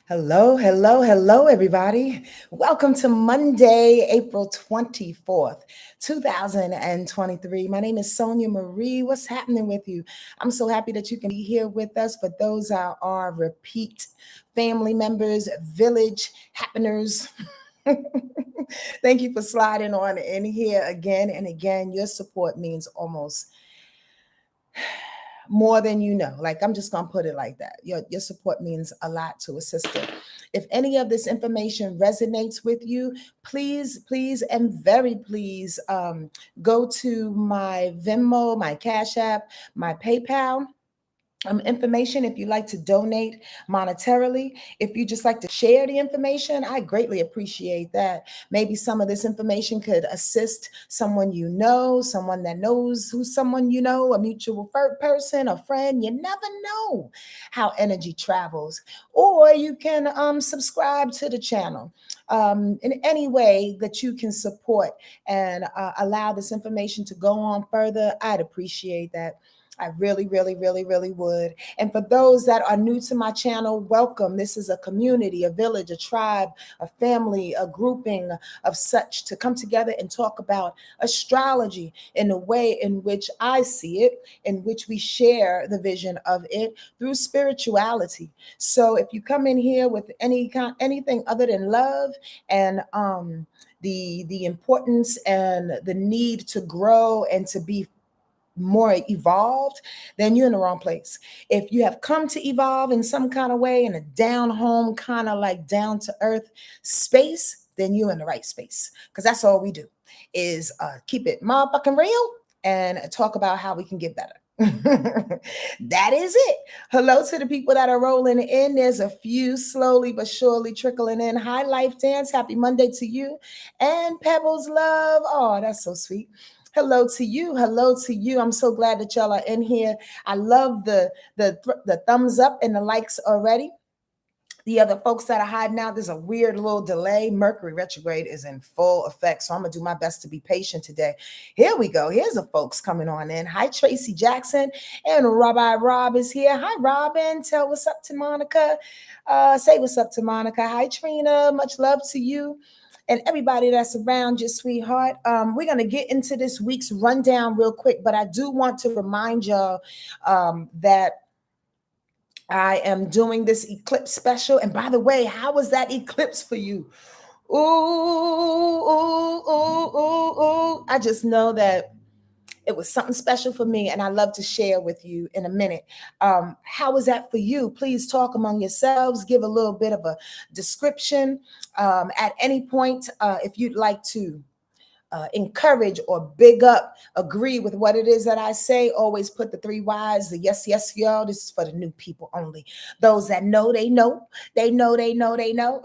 Hello, hello, hello, everybody. Welcome to Monday, April 24th, 2023. My name is SonjaMarie. What's happening with you? I'm so happy that you can be here with us. For those that are repeat family members, village happeners, thank you for sliding on in here again and again. Your support means almost more than you know. Like, I'm just gonna put it like that. Your support means a lot to a sister. If any of this information resonates with you, please, and very please go to my Venmo, my Cash App, my PayPal information if you'd like to donate monetarily. If you just like to share the information, I greatly appreciate that. Maybe some of this information could assist someone you know, someone that knows who's someone you know, a mutual person, a friend. You never know how energy travels. Or you can subscribe to the channel in any way that you can support and allow this information to go on further. I'd appreciate that. I really would. And for those that are new to my channel, welcome. This is a community, a village, a tribe, a family, a grouping of such to come together and talk about astrology in the way in which I see it, in which we share the vision of it through spirituality. So if you come in here with anything other than love and the importance and the need to grow and to be more evolved, then you're in the wrong place. If you have come to evolve in some kind of way, in a down home, kind of like down to earth space, then you're in the right space. Because that's all we do is keep it motherfucking real and talk about how we can get better. That is it. Hello to the people that are rolling in. There's a few slowly but surely trickling in. Hi, Life Dance. Happy Monday to you. And Pebbles Love. Oh, that's so sweet. Hello to you. Hello to you. I'm so glad that y'all are in here. I love the thumbs up and the likes already. The other folks that are hiding out, there's a weird little delay. Mercury retrograde is in full effect, so I'm gonna do my best to be patient today. Here we go. Here's the folks coming on in. Hi, Tracy Jackson, and Rabbi Rob is here. Hi, Robin. Tell what's up to Monica. Say what's up to Monica. Hi, Trina. Much love to you and everybody that's around your sweetheart. We're going to get into this week's rundown real quick, but I do want to remind y'all that I am doing this eclipse special. And by the way, how was that eclipse for you? Ooh, ooh, ooh, ooh, ooh. I just know that it was something special for me, and I love to share with you in a minute. How was that for you? Please talk among yourselves. Give a little bit of a description. At any point, if you'd like to encourage or big up, agree with what it is that I say, always put the 3 Y's, the yes, yes, y'all. This is for the new people only. Those that know, they know, they know, they know, they know.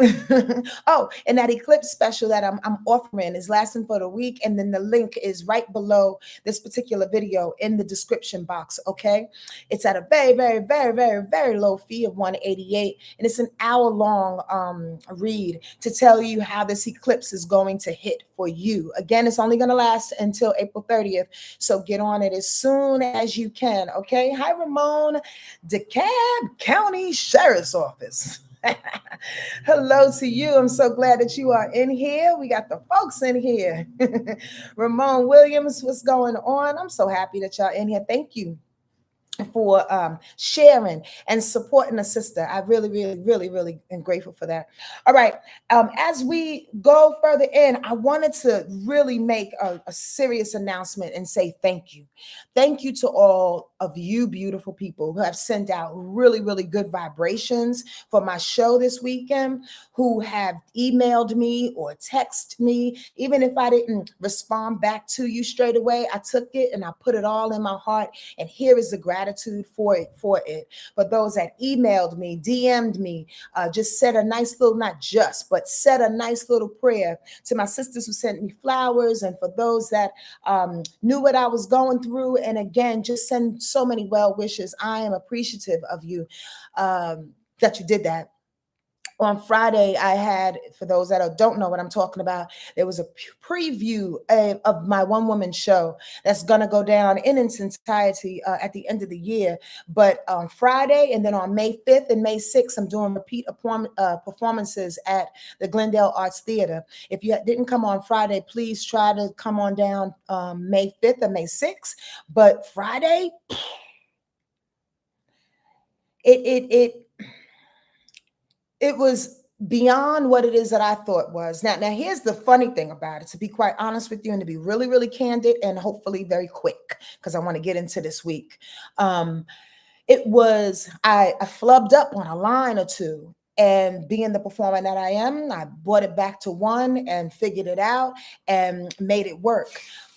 Oh, and that eclipse special that I'm offering is lasting for the week. And then the link is right below this particular video in the description box. Okay. It's at a very low fee of $188. And it's an hour-long read to tell you how this eclipse is going to hit for you. Again, it's only going to last until April 30th. So get on it as soon as you can. Okay. Hi, Ramon, DeKalb County Sheriff's Office. Hello to you. I'm so glad that you are in here. We got the folks in here. Ramon Williams, what's going on? I'm so happy that y'all in here. Thank you for sharing and supporting a sister. I really am grateful for that. All right. As we go further in, I wanted to really make a serious announcement and say thank you. Thank you to all of you beautiful people who have sent out really good vibrations for my show this weekend, who have emailed me or texted me. Even if I didn't respond back to you straight away, I took it and I put it all in my heart. And here is the gratitude for it. For those that emailed me, DM'd me, just said a nice little, not just, but said a nice little prayer. To my sisters who sent me flowers, and for those that knew what I was going through, and again, just send so many well wishes. I am appreciative of you that you did that. On Friday, I had, for those that don't know what I'm talking about, there was a preview of my one woman show that's going to go down in its entirety at the end of the year. But on Friday, and then on May 5th and May 6th, I'm doing repeat performances at the Glendale Arts Theater. If you didn't come on Friday, please try to come on down May 5th or May 6th. But Friday, it was beyond what it is that I thought was. Now, here's the funny thing about it, to be quite honest with you and to be really, really candid and hopefully very quick, because I want to get into this week. It was, I flubbed up on a line or two. And being the performer that I am, I brought it back to one and figured it out and made it work.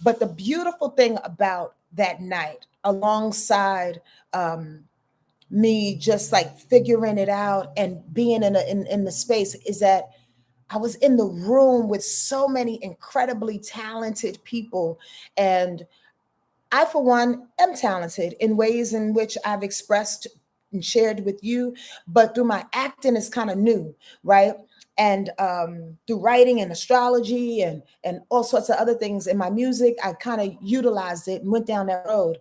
But the beautiful thing about that night, alongside me just like figuring it out and being in the space, is that I was in the room with so many incredibly talented people. And I, for one, am talented in ways in which I've expressed and shared with you, but through my acting is kind of new, right? And through writing and astrology and all sorts of other things in my music, I kind of utilized it and went down that road.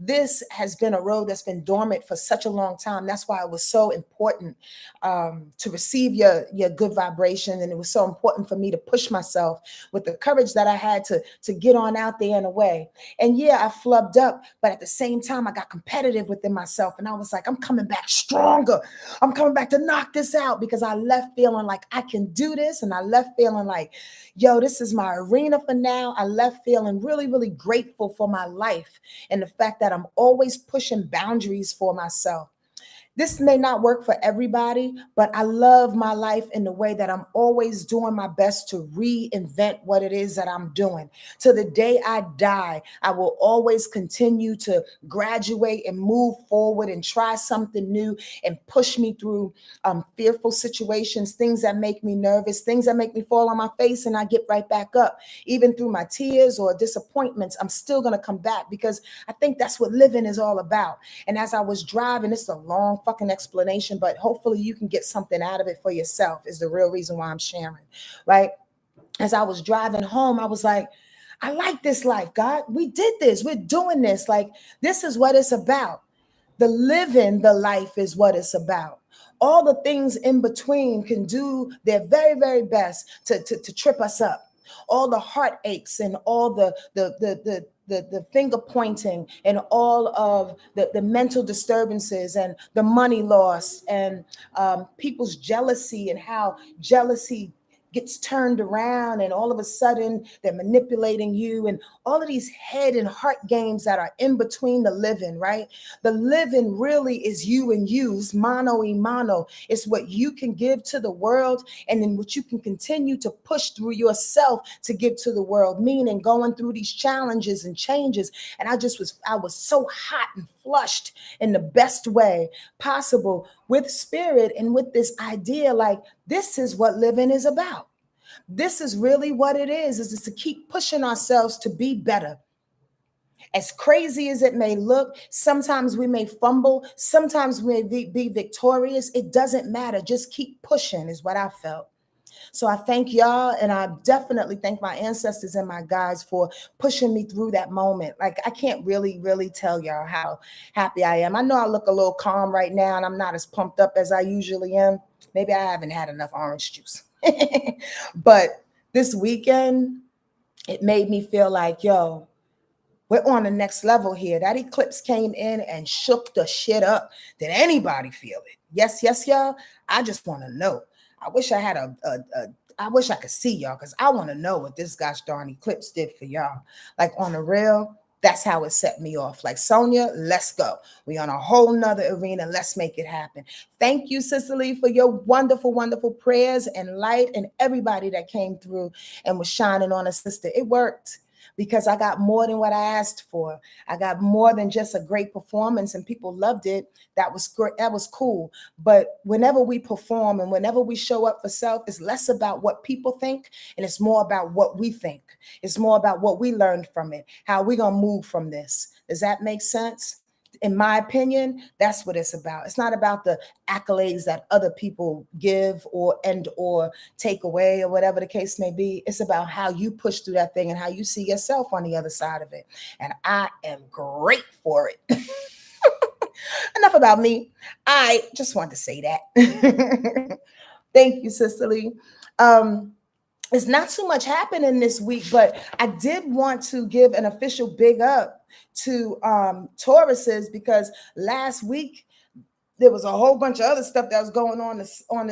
This has been a road that's been dormant for such a long time. That's why it was so important to receive your good vibration. And it was so important for me to push myself with the courage that I had to get on out there and away. And yeah, I flubbed up, but at the same time, I got competitive within myself. And I was like, I'm coming back stronger. I'm coming back to knock this out, because I left feeling like I can do this. And I left feeling like, yo, this is my arena for now. I left feeling really, really grateful for my life and the fact that I'm always pushing boundaries for myself. This may not work for everybody, but I love my life in the way that I'm always doing my best to reinvent what it is that I'm doing. To the day I die, I will always continue to graduate and move forward and try something new and push me through fearful situations, things that make me nervous, things that make me fall on my face, and I get right back up. Even through my tears or disappointments, I'm still going to come back, because I think that's what living is all about. And as I was driving, it's a long fucking explanation, but hopefully you can get something out of it for yourself, is the real reason why I'm sharing, right? As I was driving home, I was like, I like this life, God. We did this. We're doing this. Like, this is what it's about. The living the life is what it's about. All the things in between can do their very, very best to trip us up. All the heartaches and all the finger pointing and all of the mental disturbances and the money loss and people's jealousy, and how jealousy gets turned around and all of a sudden they're manipulating you, and all of these head and heart games that are in between the living, right? The living really is you and you. It's mano y mano. It's what you can give to the world, and then what you can continue to push through yourself to give to the world, meaning going through these challenges and changes. And I was so hot and flushed in the best way possible with spirit and with this idea, like, this is what living is about. This is really what it is to keep pushing ourselves to be better. As crazy as it may look, sometimes we may fumble, sometimes we may be victorious. It doesn't matter. Just keep pushing is what I felt. So I thank y'all, and I definitely thank my ancestors and my guides for pushing me through that moment. Like, I can't really, really tell y'all how happy I am. I know I look a little calm right now, and I'm not as pumped up as I usually am. Maybe I haven't had enough orange juice. But this weekend, it made me feel like, yo, we're on the next level here. That eclipse came in and shook the shit up. Did anybody feel it? Yes, y'all. I just want to know. I wish I had I wish I could see y'all, because I want to know what this gosh darn eclipse did for y'all. Like, on the real, that's how it set me off. Like, Sonja, let's go. We on a whole nother arena. Let's make it happen. Thank you, Cicely, for your wonderful, wonderful prayers and light, and everybody that came through and was shining on a sister. It worked, because I got more than what I asked for. I got more than just a great performance, and people loved it. That was great. That was cool. But whenever we perform and whenever we show up for self, it's less about what people think, and it's more about what we think. It's more about what we learned from it, how we going to move from this. Does that make sense? In my opinion, that's what it's about. It's not about the accolades that other people give or take away or whatever the case may be. It's about how you push through that thing and how you see yourself on the other side of it. And I am great for it. Enough about me. I just wanted to say that. Thank you, Sister Lee. It's not too much happening this week, but I did want to give an official big up to Tauruses, because last week there was a whole bunch of other stuff that was going on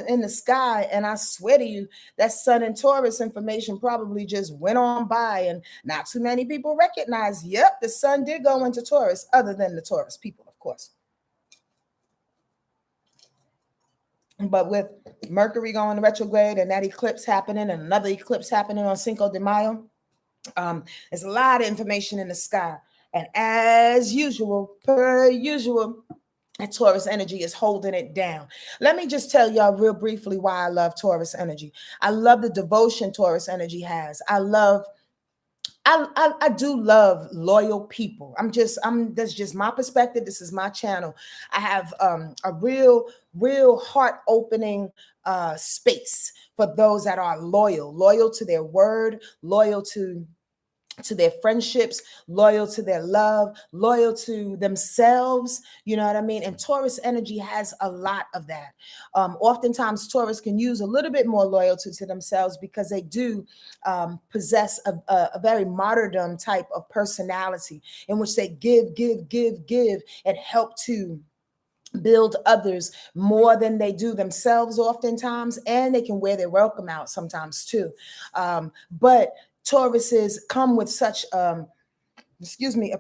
in the sky, and I swear to you, that Sun and Taurus information probably just went on by, and not too many people recognize. Yep, the Sun did go into Taurus, other than the Taurus people, of course. But with Mercury going retrograde and that eclipse happening, and another eclipse happening on Cinco de Mayo, there's a lot of information in the sky. And as usual, per usual, that Taurus energy is holding it down. Let me just tell y'all real briefly why I love Taurus energy. I love the devotion Taurus energy has. I do love loyal people. That's just my perspective. This is my channel. I have a real heart opening space for those that are loyal to their word, loyal to their friendships, loyal to their love, loyal to themselves. You know what I mean? And Taurus energy has a lot of that. Oftentimes, Taurus can use a little bit more loyalty to themselves because they do possess a very martyrdom type of personality in which they give, and help to build others more than they do themselves oftentimes, and they can wear their welcome out sometimes too. But Tauruses come with such a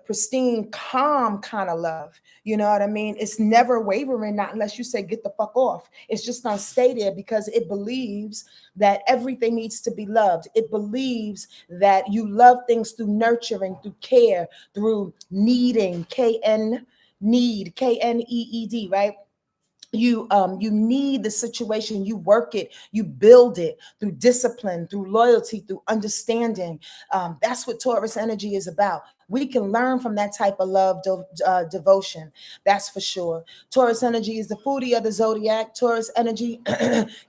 pristine, calm kind of love. You know what I mean? It's never wavering, not unless you say, get the fuck off. It's just gonna stay there because it believes that everything needs to be loved. It believes that you love things through nurturing, through care, through needing, K-N-E-E-D, right? You need the situation, you work it, you build it through discipline, through loyalty, through understanding. That's what Taurus energy is about. We can learn from that type of love, devotion. That's for sure. Taurus energy is the foodie of the zodiac. Taurus energy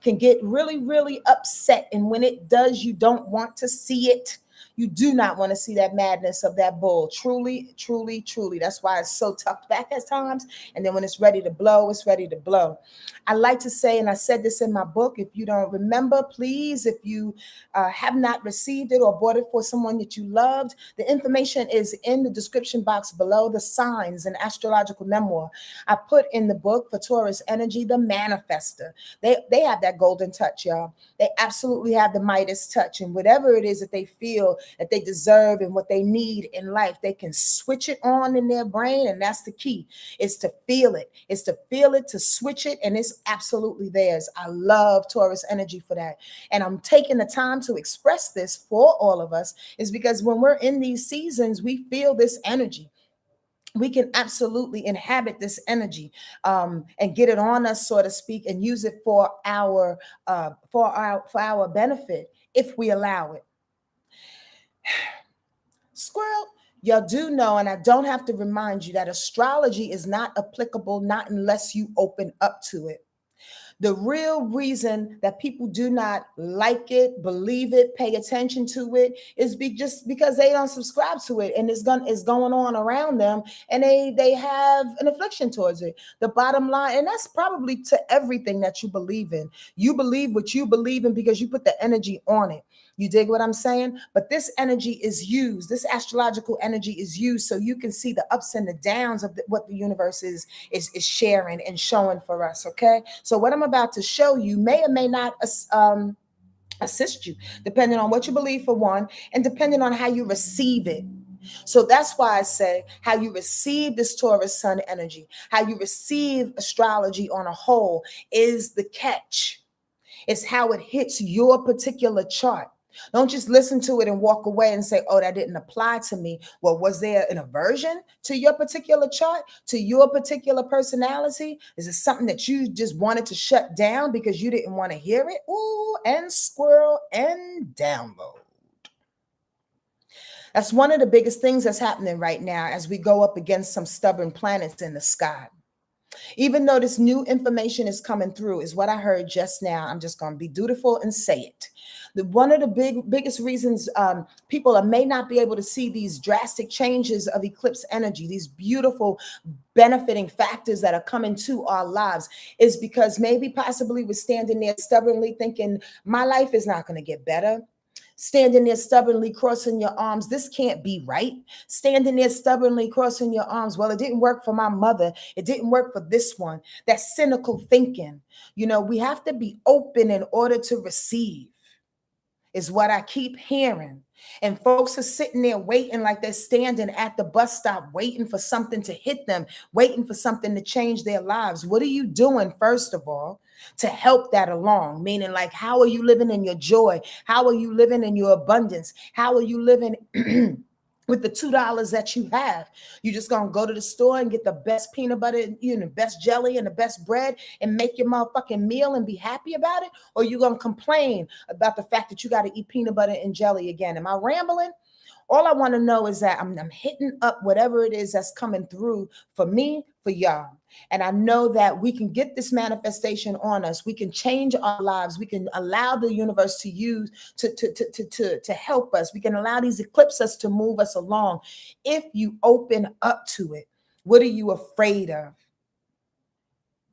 can get really upset, and when it does, you don't want to see it. You do not want to see that madness of that bull. Truly. That's why it's so tucked back at times. And then when it's ready to blow, it's ready to blow. I like to say, and I said this in my book, if you don't remember, please, if you have not received it or bought it for someone that you loved, the information is in the description box below. The signs and astrological memoir I put in the book for Taurus energy, the manifester. They have that golden touch, y'all. They absolutely have the Midas touch, and whatever it is that they feel that they deserve and what they need in life, they can switch it on in their brain. And that's the key, is to feel it. It's to feel it, to switch it, and it's absolutely theirs. I love Taurus energy for that. And I'm taking the time to express this for all of us, is because when we're in these seasons, we feel this energy. We can absolutely inhabit this energy and get it on us, so to speak, and use it for our benefit if we allow it. Squirrel, y'all do know, and I don't have to remind you, that astrology is not applicable, not unless you open up to it. The real reason that people do not like it, believe it, pay attention to it is just because they don't subscribe to it, and it's going on around them, and they have an affliction towards it. The bottom line, and that's probably to everything that you believe in. You believe what you believe in because you put the energy on it. You dig what I'm saying? But this energy is used, this astrological energy is used so you can see the ups and the downs of what the universe is sharing and showing for us, okay? So what I'm about to show you may or may not assist you, depending on what you believe, for one, and depending on how you receive it. So that's why I say how you receive this Taurus sun energy, how you receive astrology on a whole is the catch. It's how it hits your particular chart. Don't just listen to it and walk away and say, oh, that didn't apply to me. Well, was there an aversion to your particular chart, to your particular personality? Is it something that you just wanted to shut down because you didn't want to hear it? Ooh, and squirrel and download. That's one of the biggest things that's happening right now as we go up against some stubborn planets in the sky. Even though this new information is coming through, is what I heard just now. I'm just going to be dutiful and say it. One of the biggest reasons people may not be able to see these drastic changes of eclipse energy, these beautiful benefiting factors that are coming to our lives, is because maybe possibly we're standing there stubbornly thinking, my life is not going to get better. Standing there stubbornly crossing your arms, this can't be right. Standing there stubbornly crossing your arms, well, it didn't work for my mother, it didn't work for this one. That cynical thinking. We have to be open in order to receive, is what I keep hearing. And folks are sitting there waiting like they're standing at the bus stop, waiting for something to hit them, waiting for something to change their lives. What are you doing, first of all, to help that along? Meaning, like, how are you living in your joy? How are you living in your abundance? How are you living with the $2 that you have? You just gonna go to the store and get the best peanut butter, best jelly and the best bread and make your motherfucking meal and be happy about it? Or you gonna complain about the fact that you got to eat peanut butter and jelly again? Am I rambling? All I want to know is that I'm hitting up whatever it is that's coming through for me, for y'all. And I know that we can get this manifestation on us. We can change our lives. We can allow the universe to use to help us. We can allow these eclipses to move us along. If you open up to it, what are you afraid of?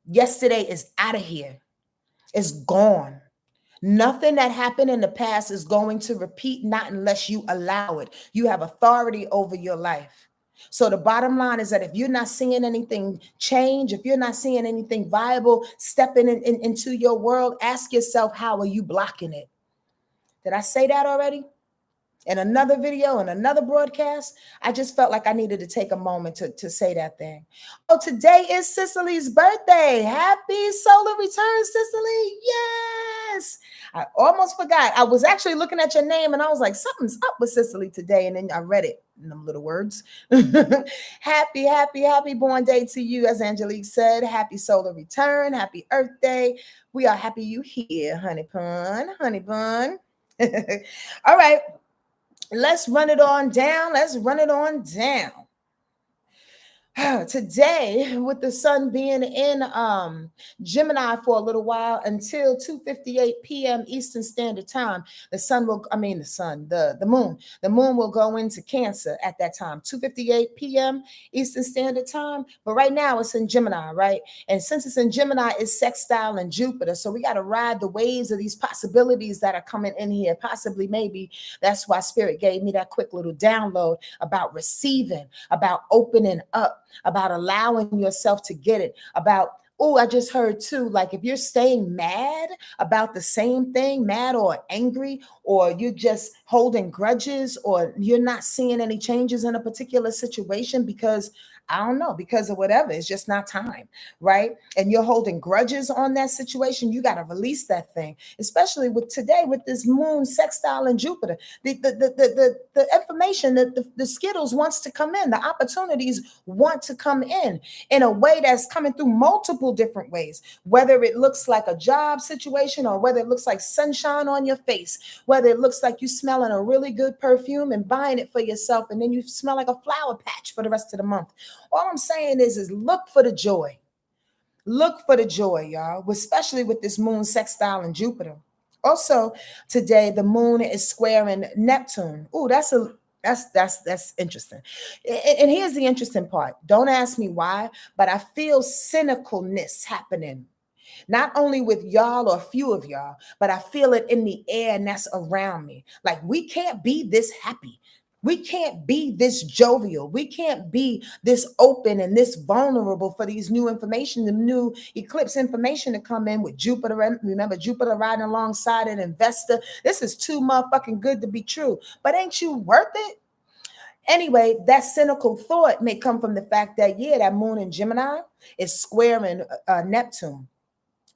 Yesterday is out of here. It's gone. Nothing that happened in the past is going to repeat, not unless you allow it. You have authority over your life. So the bottom line is that if you're not seeing anything change, if you're not seeing anything viable stepping into your world, ask yourself, how are you blocking it? Did I say that already? In another video, in another broadcast? I just felt like I needed to take a moment to say that thing. Oh, today is Cicely's birthday. Happy solar return, Cicely. Yes. I almost forgot. I was actually looking at your name and I was like, something's up with Cicely today. And then I read it in them little words. Happy born day to you. As Angelique said, happy solar return. Happy Earth Day. We are happy you here, honey bun. All right. Let's run it on down. Today, with the sun being in Gemini for a little while until 2:58 p.m. Eastern Standard Time, the moon will go into Cancer at that time, 2:58 p.m. Eastern Standard Time. But right now it's in Gemini, right? And since it's in Gemini, it's sextile in Jupiter. So we got to ride the waves of these possibilities that are coming in here. Possibly, maybe that's why Spirit gave me that quick little download about receiving, about opening up, about allowing yourself to get it, about, oh, I just heard too, like if you're staying mad about the same thing, mad or angry, or you're just holding grudges, or you're not seeing any changes in a particular situation because, I don't know, because of whatever, it's just not time, right? And you're holding grudges on that situation, you got to release that thing, especially with today, with this moon sextile in Jupiter. The information that the Skittles wants to come in, the opportunities want to come in a way that's coming through multiple different ways, whether it looks like a job situation or whether it looks like sunshine on your face, whether it looks like you smelling a really good perfume and buying it for yourself and then you smell like a flower patch for the rest of the month. All I'm saying is look for the joy. Look for the joy, y'all, especially with this moon sextile in Jupiter. Also, today the moon is squaring Neptune. Oh, that's interesting. And here's the interesting part. Don't ask me why, but I feel cynicalness happening. Not only with y'all or a few of y'all, but I feel it in the air and that's around me. Like, we can't be this happy. We can't be this jovial. We can't be this open and this vulnerable for these new information, the new eclipse information to come in with Jupiter. Remember, Jupiter riding alongside an investor. This is too motherfucking good to be true. But ain't you worth it? Anyway, that cynical thought may come from the fact that, yeah, that moon in Gemini is squaring Neptune.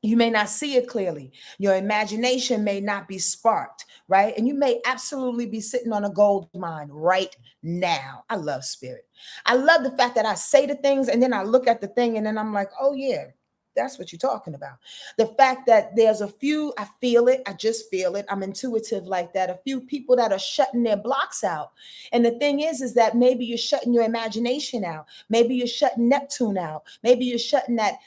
You may not see it clearly. Your imagination may not be sparked, right? And you may absolutely be sitting on a gold mine right now. I love Spirit. I love the fact that I say the things and then I look at the thing and then I'm like, oh yeah, That's what you're talking about. The fact that there's a few, I feel it, I just feel it, I'm intuitive like that, a few people that are shutting their blocks out. And the thing is that maybe you're shutting your imagination out. Maybe you're shutting Neptune out. Maybe you're shutting that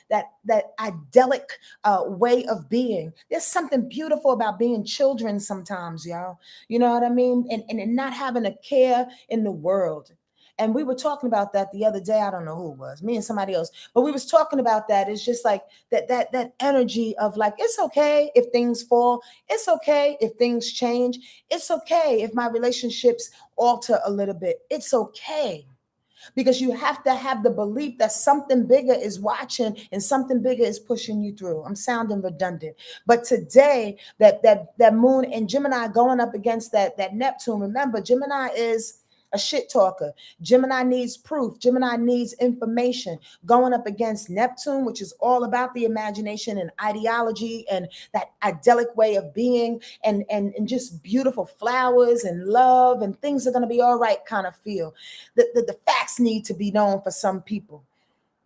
idyllic way of being. There's something beautiful about being children sometimes, y'all. You know what I mean? And not having a care in the world. And we were talking about that the other day. I don't know who it was, me and somebody else, but we was talking about that. It's just like that energy of like, it's okay if things fall. It's okay if things change. It's okay if my relationships alter a little bit. It's okay. Because you have to have the belief that something bigger is watching and something bigger is pushing you through. I'm sounding redundant, but today that moon and Gemini going up against that Neptune. Remember, Gemini is a shit talker. Gemini needs proof. Gemini needs information. Going up against Neptune, which is all about the imagination and ideology and that idyllic way of being and just beautiful flowers and love and things are going to be all right kind of feel. The facts need to be known for some people.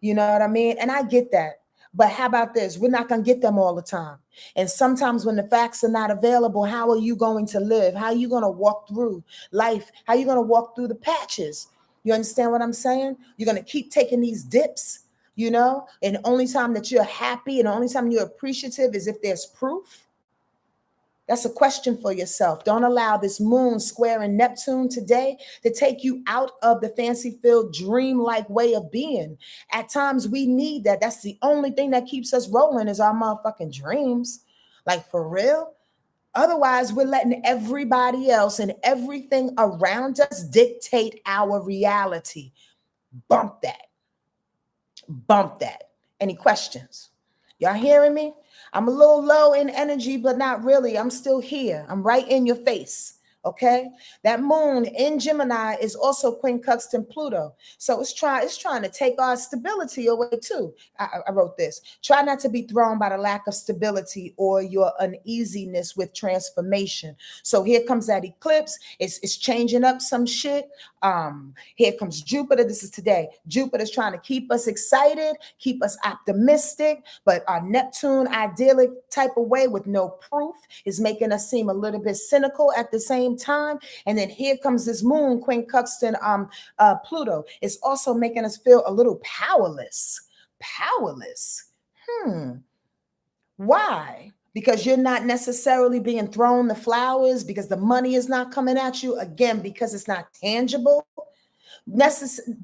You know what I mean? And I get that. But how about this? We're not going to get them all the time. And sometimes when the facts are not available, how are you going to live? How are you going to walk through life? How are you going to walk through the patches? You understand what I'm saying? You're going to keep taking these dips, you know, and the only time that you're happy and the only time you're appreciative is if there's proof. That's a question for yourself. Don't allow this moon squaring Neptune today to take you out of the fancy-filled, dream-like way of being. At times, we need that. That's the only thing that keeps us rolling is our motherfucking dreams. Like, for real? Otherwise, we're letting everybody else and everything around us dictate our reality. Bump that. Bump that. Any questions? Y'all hearing me? I'm a little low in energy, but not really. I'm still here. I'm right in your face. Okay, that moon in Gemini is also quincunxed Pluto, so it's trying to take our stability away too. I wrote this: try not to be thrown by the lack of stability or your uneasiness with transformation. So here comes that eclipse. It's changing up some shit. Here comes Jupiter. This is today. Jupiter's trying to keep us excited, keep us optimistic, but our Neptune idyllic type of way with no proof is making us seem a little bit cynical at the same time. And then here comes this moon quincunxed Pluto. It's also making us feel a little powerless. Why? Because you're not necessarily being thrown the flowers, because the money is not coming at you, again, because it's not tangible.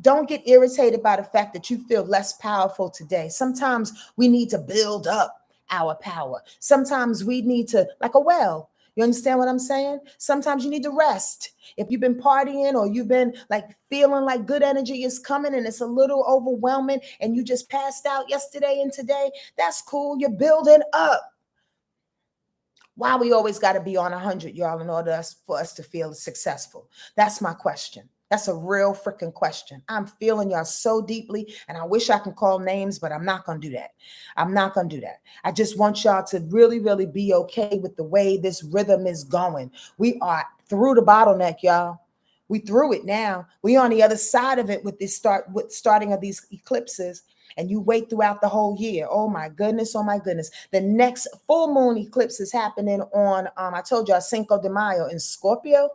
Don't get irritated by the fact that you feel less powerful today. Sometimes we need to build up our power. Sometimes we need to, like a well. You understand what I'm saying? Sometimes you need to rest. If you've been partying or you've been like feeling like good energy is coming and it's a little overwhelming and you just passed out yesterday and today, that's cool. You're building up. Why we always got to be on 100, y'all, in order for us to feel successful? That's my question. That's a real freaking question. I'm feeling y'all so deeply, and I wish I could call names, but I'm not going to do that. I'm not going to do that. I just want y'all to really, really be okay with the way this rhythm is going. We are through the bottleneck, y'all. We through it now. We on the other side of it with starting of these eclipses. And you wait throughout the whole year. Oh my goodness, oh my goodness. The next full moon eclipse is happening on, I told y'all, Cinco de Mayo in Scorpio.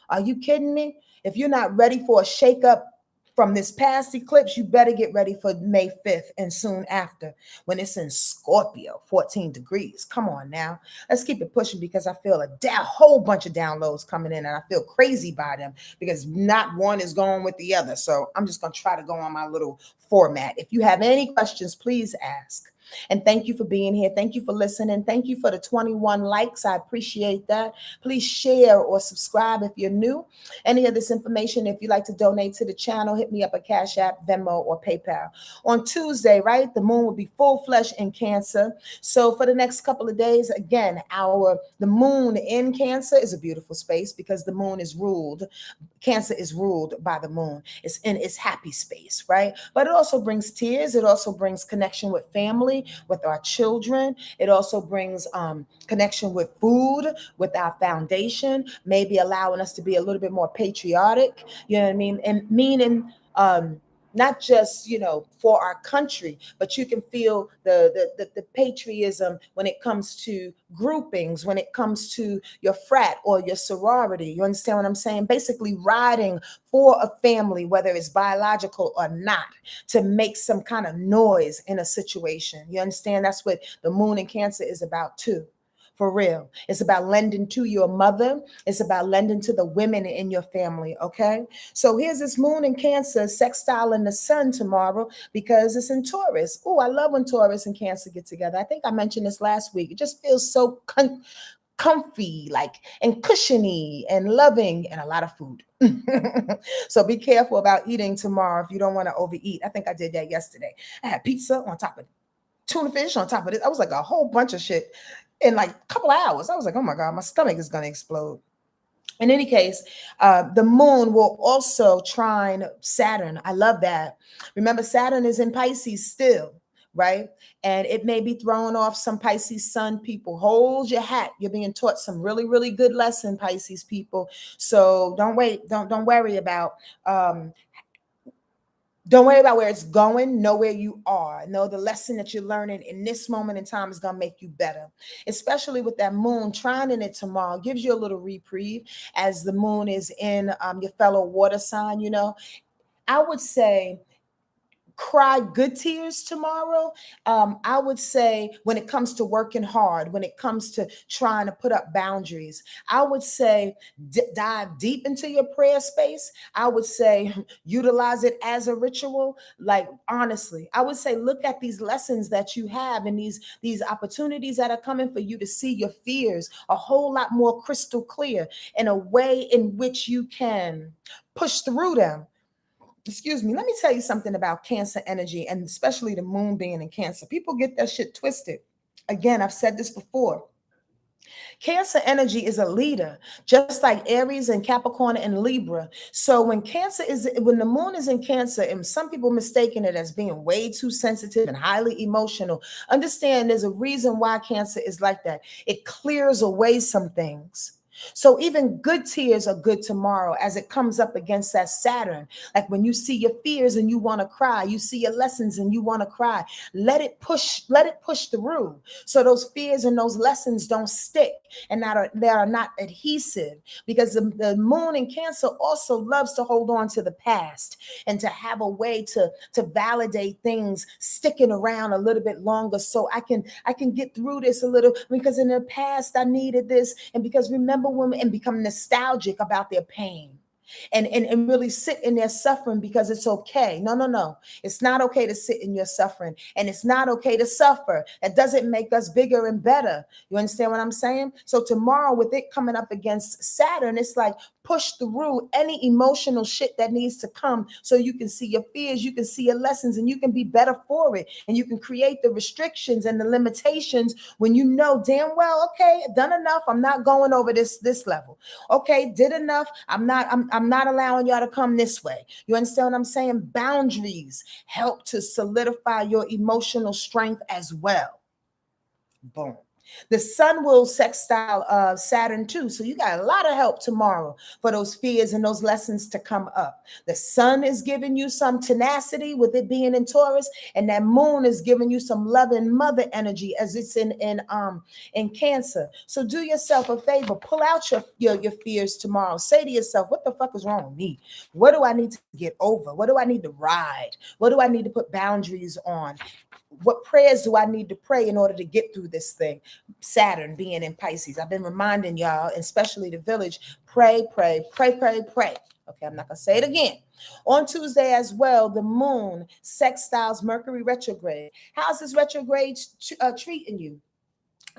Are you kidding me? If you're not ready for a shakeup from this past eclipse, you better get ready for May 5th and soon after when it's in Scorpio, 14 degrees. Come on now. Let's keep it pushing because I feel a whole bunch of downloads coming in and I feel crazy by them because not one is going with the other. So I'm just going to try to go on my little format. If you have any questions, please ask. And thank you for being here. Thank you for listening. Thank you for the 21 likes. I appreciate that. Please share or subscribe if you're new. Any of this information, if you'd like to donate to the channel, hit me up at Cash App, Venmo, or PayPal. On Tuesday, right, the moon will be full flesh in Cancer. So for the next couple of days, again, the moon in Cancer is a beautiful space because the moon is ruled. Cancer is ruled by the moon. It's in its happy space, right? But it also brings tears. It also brings connection with family, with our children. It also brings connection with food, with our foundation, maybe allowing us to be a little bit more patriotic, you know what I mean? And meaning not just, for our country, but you can feel the patriotism when it comes to groupings, when it comes to your frat or your sorority. You understand what I'm saying? Basically riding for a family, whether it's biological or not, to make some kind of noise in a situation. You understand? That's what the moon in Cancer is about too. For real. It's about lending to your mother. It's about lending to the women in your family. Okay. So here's this moon in Cancer sextile in the sun tomorrow because it's in Taurus. Oh, I love when Taurus and Cancer get together. I think I mentioned this last week. It just feels so comfy, like, and cushiony and loving, and a lot of food. So be careful about eating tomorrow if you don't want to overeat. I think I did that yesterday. I had pizza on top of tuna fish on top of it. I was like a whole bunch of shit in like a couple of hours. I was like, oh my God, my stomach is going to explode. In any case, the moon will also trine Saturn. I love that. Remember, Saturn is in Pisces still, right? And it may be throwing off some Pisces sun people. Hold your hat. You're being taught some really, really good lesson, Pisces people. So don't wait. Don't worry about don't worry about where it's going. Know where you are. Know the lesson that you're learning in this moment in time is going to make you better. Especially with that moon trining it tomorrow. Gives you a little reprieve as the moon is in your fellow water sign. I would say cry good tears tomorrow. I would say when it comes to working hard, when it comes to trying to put up boundaries, I would say dive deep into your prayer space. I would say utilize it as a ritual. Like, honestly, I would say look at these lessons that you have and these opportunities that are coming for you to see your fears a whole lot more crystal clear, in a way in which you can push through them. Excuse me, let me tell you something about Cancer energy, and especially the moon being in Cancer. People get that shit twisted. Again, I've said this before. Cancer energy is a leader, just like Aries and Capricorn and Libra. So when the moon is in Cancer, and some people mistaken it as being way too sensitive and highly emotional, understand there's a reason why Cancer is like that. It clears away some things. So even good tears are good tomorrow as it comes up against that Saturn. Like when you see your fears and you want to cry, you see your lessons and you want to cry. Let it push through. So those fears and those lessons don't stick and they are not adhesive, because the moon in Cancer also loves to hold on to the past and to have a way to validate things sticking around a little bit longer, so I can get through this a little, because in the past I needed this, and because remember women, and become nostalgic about their pain. And really sit in their suffering because it's okay. No. It's not okay to sit in your suffering. And it's not okay to suffer. That doesn't make us bigger and better. You understand what I'm saying? So tomorrow, with it coming up against Saturn, it's like push through any emotional shit that needs to come so you can see your fears, you can see your lessons, and you can be better for it. And you can create the restrictions and the limitations when you know damn well, okay, done enough. I'm not going over this level. Okay, did enough. I'm not allowing y'all to come this way. You understand what I'm saying? Boundaries help to solidify your emotional strength as well. Boom. The sun will sextile Saturn too. So you got a lot of help tomorrow for those fears and those lessons to come up. The sun is giving you some tenacity with it being in Taurus, and that moon is giving you some loving mother energy as it's in Cancer. So do yourself a favor, pull out your fears tomorrow. Say to yourself, what the fuck is wrong with me? What do I need to get over? What do I need to ride? What do I need to put boundaries on? What prayers do I need to pray in order to get through this thing? Saturn being in Pisces. I've been reminding y'all, especially the village, pray. Okay, I'm not going to say it again. On Tuesday as well, the moon sextiles Mercury retrograde. How's this retrograde treating you?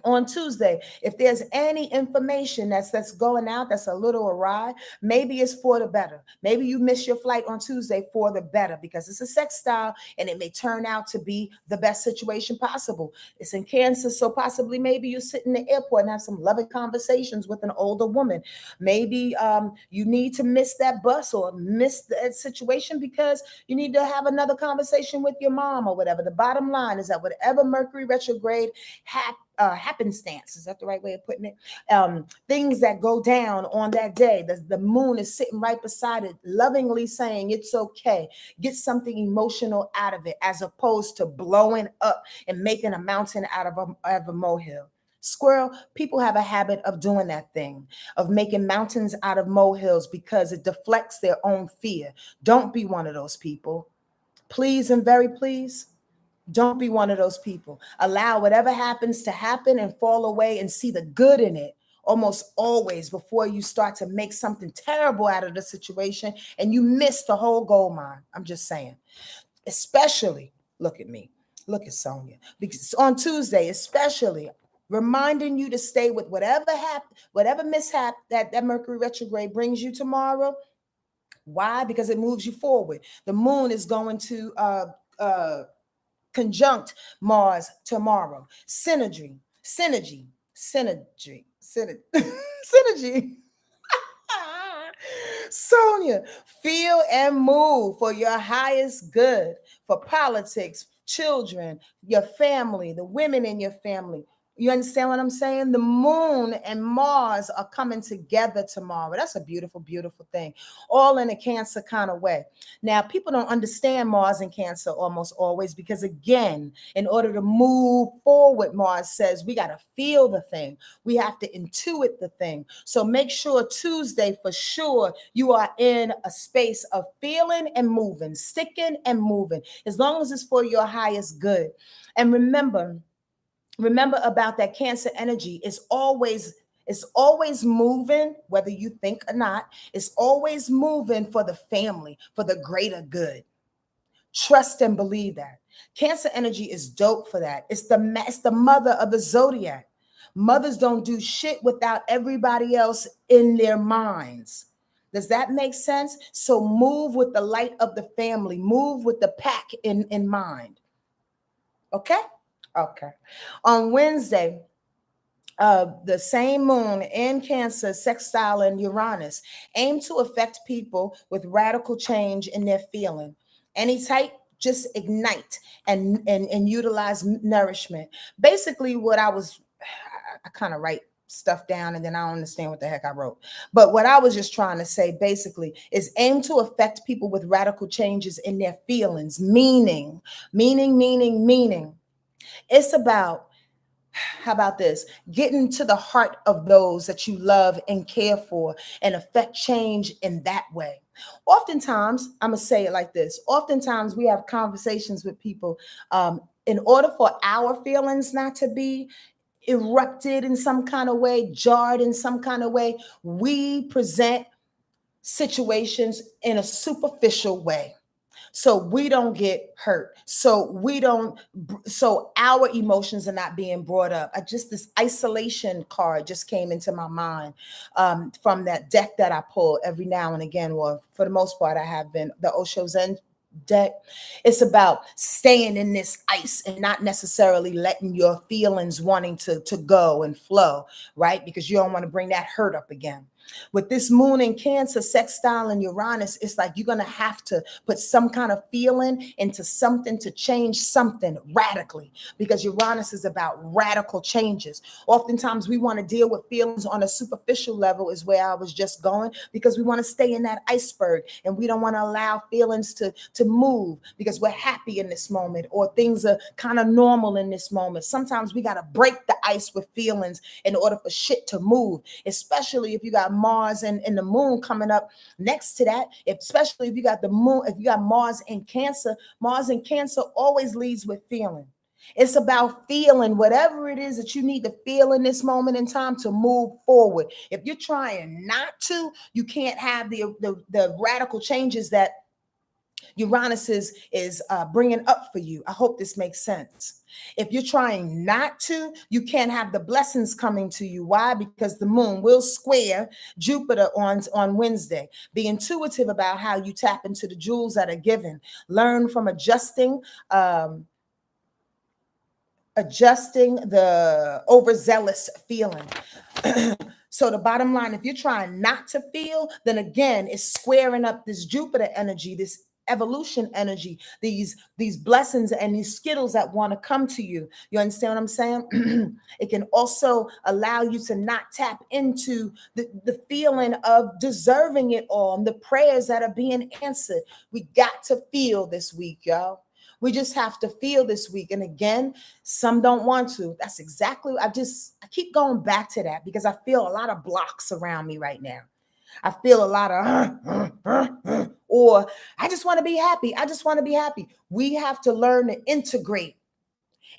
On Tuesday, if there's any information that's going out that's a little awry, maybe it's for the better. Maybe you miss your flight on Tuesday for the better, because it's a sextile and it may turn out to be the best situation possible. It's in Cancer, so possibly maybe you sit in the airport and have some loving conversations with an older woman. Maybe you need to miss that bus or miss that situation because you need to have another conversation with your mom or whatever. The bottom line is that whatever Mercury retrograde happenstance. Is that the right way of putting it? Things that go down on that day. The moon is sitting right beside it, lovingly saying it's okay. Get something emotional out of it, as opposed to blowing up and making a mountain out of a molehill. Squirrel, people have a habit of doing that thing, of making mountains out of molehills because it deflects their own fear. Don't be one of those people. Please and very please. Don't be one of those people. Allow whatever happens to happen and fall away and see the good in it almost always before you start to make something terrible out of the situation and you miss the whole gold mine. I'm just saying. Especially, look at me. Look at Sonia. Because on Tuesday, especially, reminding you to stay with whatever mishap that Mercury retrograde brings you tomorrow. Why? Because it moves you forward. The moon is going to conjunct Mars tomorrow. Synergy. Synergy. Sonia, feel and move for your highest good, for politics, children, your family, the women in your family. You understand what I'm saying? The moon and Mars are coming together tomorrow. That's a beautiful, beautiful thing, all in a Cancer kind of way. Now, people don't understand Mars and Cancer almost always because, again, in order to move forward, Mars says we got to feel the thing. We have to intuit the thing. So make sure Tuesday, for sure, you are in a space of feeling and moving, sticking and moving, as long as it's for your highest good. And remember about that Cancer energy, it's always moving, whether you think or not. It's always moving for the family, for the greater good. Trust and believe that. Cancer energy is dope for that. It's the mother of the zodiac. Mothers don't do shit without everybody else in their minds. Does that make sense? So move with the light of the family. Move with the pack in mind. Okay? Okay. On Wednesday, the same moon in Cancer, sextile in Uranus, aim to affect people with radical change in their feeling. Any type, just ignite and utilize nourishment. Basically, I kind of write stuff down and then I don't understand what the heck I wrote. But what I was just trying to say basically is aim to affect people with radical changes in their feelings, meaning. It's about, how about this? Getting to the heart of those that you love and care for and affect change in that way. Oftentimes, I'm going to say it like this. Oftentimes, we have conversations with people in order for our feelings not to be erupted in some kind of way, jarred in some kind of way, we present situations in a superficial way, so we don't get hurt, so our emotions are not being brought up. This isolation card just came into my mind from that deck that I pull every now and again. Well, for the most part, I have been the Osho Zen deck. It's about staying in this ice and not necessarily letting your feelings wanting to go and flow, right? Because you don't want to bring that hurt up again. With this moon in Cancer, sextile and Uranus, it's like you're going to have to put some kind of feeling into something to change something radically, because Uranus is about radical changes. Oftentimes we want to deal with feelings on a superficial level, is where I was just going, because we want to stay in that iceberg and we don't want to allow feelings to move because we're happy in this moment or things are kind of normal in this moment. Sometimes we got to break the ice with feelings in order for shit to move, especially if you got Mars and the moon coming up next to that. Especially if you got the moon, if you got Mars in Cancer always leads with feeling. It's about feeling whatever it is that you need to feel in this moment in time to move forward. If you're trying not to, you can't have the radical changes that Uranus is bringing up for you. I hope this makes sense. If you're trying not to, you can't have the blessings coming to you. Why? Because the moon will square Jupiter on Wednesday. Be intuitive about how you tap into the jewels that are given. Learn from adjusting the overzealous feeling. So the bottom line, if you're trying not to feel, then again, it's squaring up this Jupiter energy, this evolution energy, these blessings and these skittles that want to come to you. You understand what I'm saying? It can also allow you to not tap into the feeling of deserving it all and the prayers that are being answered. We got to feel this week, y'all. We just have to feel this week. And again, some don't want to. That's exactly, I keep going back to that because I feel a lot of blocks around me right now. I feel a lot of, or I just want to be happy. I just want to be happy. We have to learn to integrate.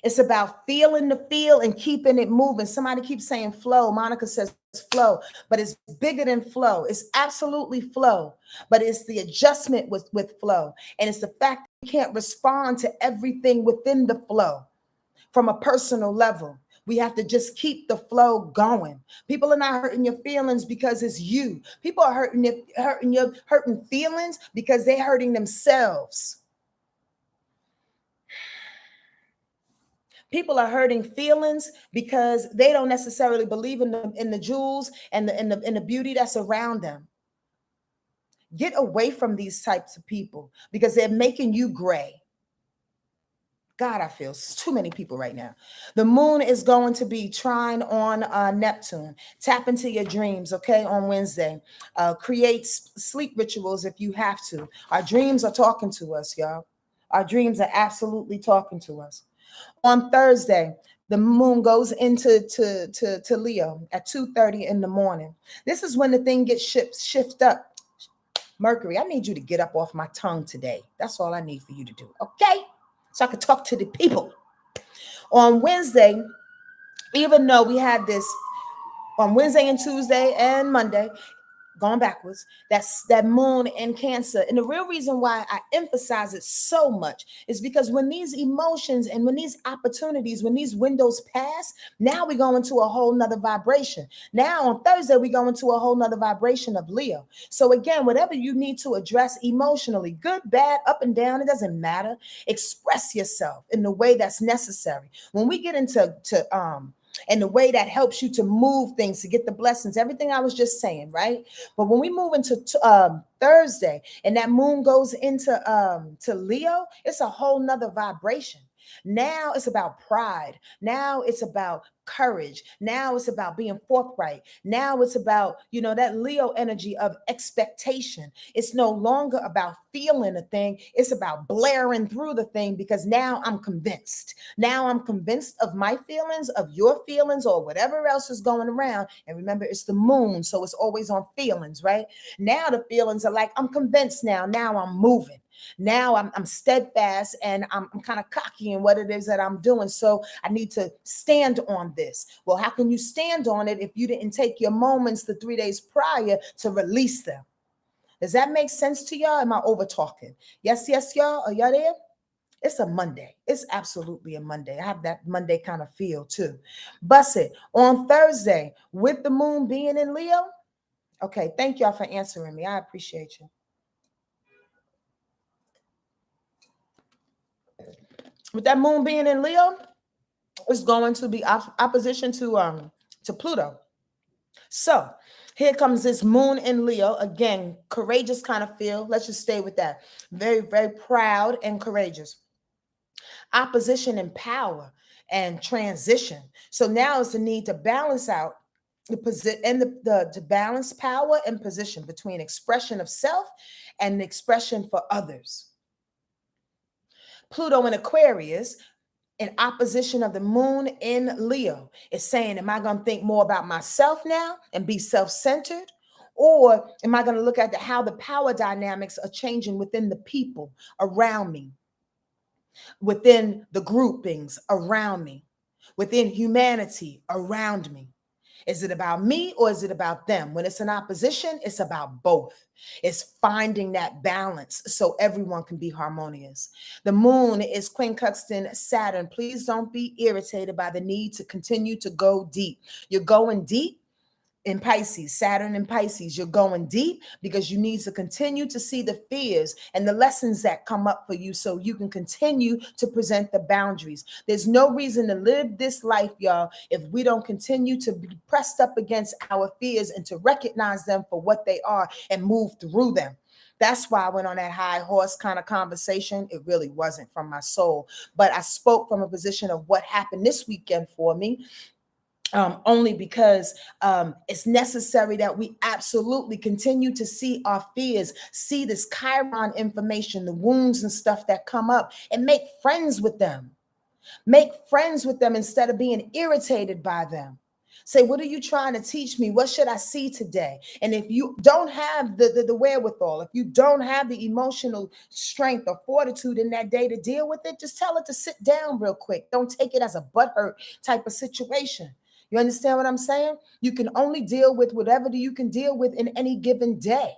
It's about feeling the feel and keeping it moving. Somebody keeps saying flow. Monica says flow, but it's bigger than flow. It's absolutely flow, but it's the adjustment with flow. And it's the fact that you can't respond to everything within the flow from a personal level. We have to just keep the flow going. People are not hurting your feelings because it's you. People are hurting feelings because they're hurting themselves. People are hurting feelings because they don't necessarily believe in the jewels and the beauty that's around them. Get away from these types of people because they're making you gray. God, I feel too many people right now. The moon is going to be trine on Neptune. Tap into your dreams, okay, on Wednesday. Create sleep rituals if you have to. Our dreams are talking to us, y'all. Our dreams are absolutely talking to us. On Thursday, the moon goes into to Leo at 2:30 in the morning. This is when the thing gets shift up. Mercury, I need you to get up off my tongue today. That's all I need for you to do, okay? So I can talk to the people. On Wednesday, even though we had this on Wednesday and Tuesday and Monday, going backwards, that's that moon in Cancer. And the real reason why I emphasize it so much is because when these emotions and when these opportunities, when these windows pass, now we go into a whole nother vibration. Now on Thursday, we go into a whole nother vibration of Leo. So again, whatever you need to address emotionally, good, bad, up and down, it doesn't matter. Express yourself in the way that's necessary. When we get into and the way that helps you to move things, to get the blessings, everything I was just saying, right? But when we move into Thursday and that moon goes into to Leo, it's a whole nother vibration. Now it's about pride. Now it's about courage. Now it's about being forthright. Now it's about, that Leo energy of expectation. It's no longer about feeling a thing. It's about blaring through the thing because now I'm convinced. Now I'm convinced of my feelings, of your feelings, or whatever else is going around. And remember, it's the moon, so it's always on feelings, right? Now the feelings are like, I'm convinced now. Now I'm moving. Now I'm steadfast and I'm kind of cocky in what it is that I'm doing. So I need to stand on this. Well, how can you stand on it if you didn't take your moments the 3 days prior to release them? Does that make sense to y'all? Am I over talking? Yes, y'all. Are y'all there? It's a Monday. It's absolutely a Monday. I have that Monday kind of feel too. Bust it. On Thursday, with the moon being in Leo. Okay, thank y'all for answering me. I appreciate you. With that moon being in Leo, it's going to be opposition to Pluto. So here comes this moon in Leo. Again, courageous kind of feel. Let's just stay with that. Very, very proud and courageous. Opposition and power and transition. So now it's the need to balance out the position and to balance power and position between expression of self and expression for others. Pluto in Aquarius, in opposition of the moon in Leo, is saying, am I going to think more about myself now and be self-centered? Or am I going to look at how the power dynamics are changing within the people around me, within the groupings around me, within humanity around me? Is it about me or is it about them? When it's an opposition, it's about both. It's finding that balance so everyone can be harmonious. The moon is quincunxing Saturn. Please don't be irritated by the need to continue to go deep. You're going deep in Pisces, Saturn in Pisces. You're going deep because you need to continue to see the fears and the lessons that come up for you so you can continue to present the boundaries. There's no reason to live this life, y'all, if we don't continue to be pressed up against our fears and to recognize them for what they are and move through them. That's why I went on that high horse kind of conversation. It really wasn't from my soul, but I spoke from a position of what happened this weekend for me. Only because it's necessary that we absolutely continue to see our fears, see this Chiron information, the wounds and stuff that come up, and make friends with them. Make friends with them instead of being irritated by them. Say, what are you trying to teach me? What should I see today? And if you don't have the wherewithal, if you don't have the emotional strength or fortitude in that day to deal with it, just tell it to sit down real quick. Don't take it as a butthurt type of situation. You understand what I'm saying? You can only deal with whatever you can deal with in any given day.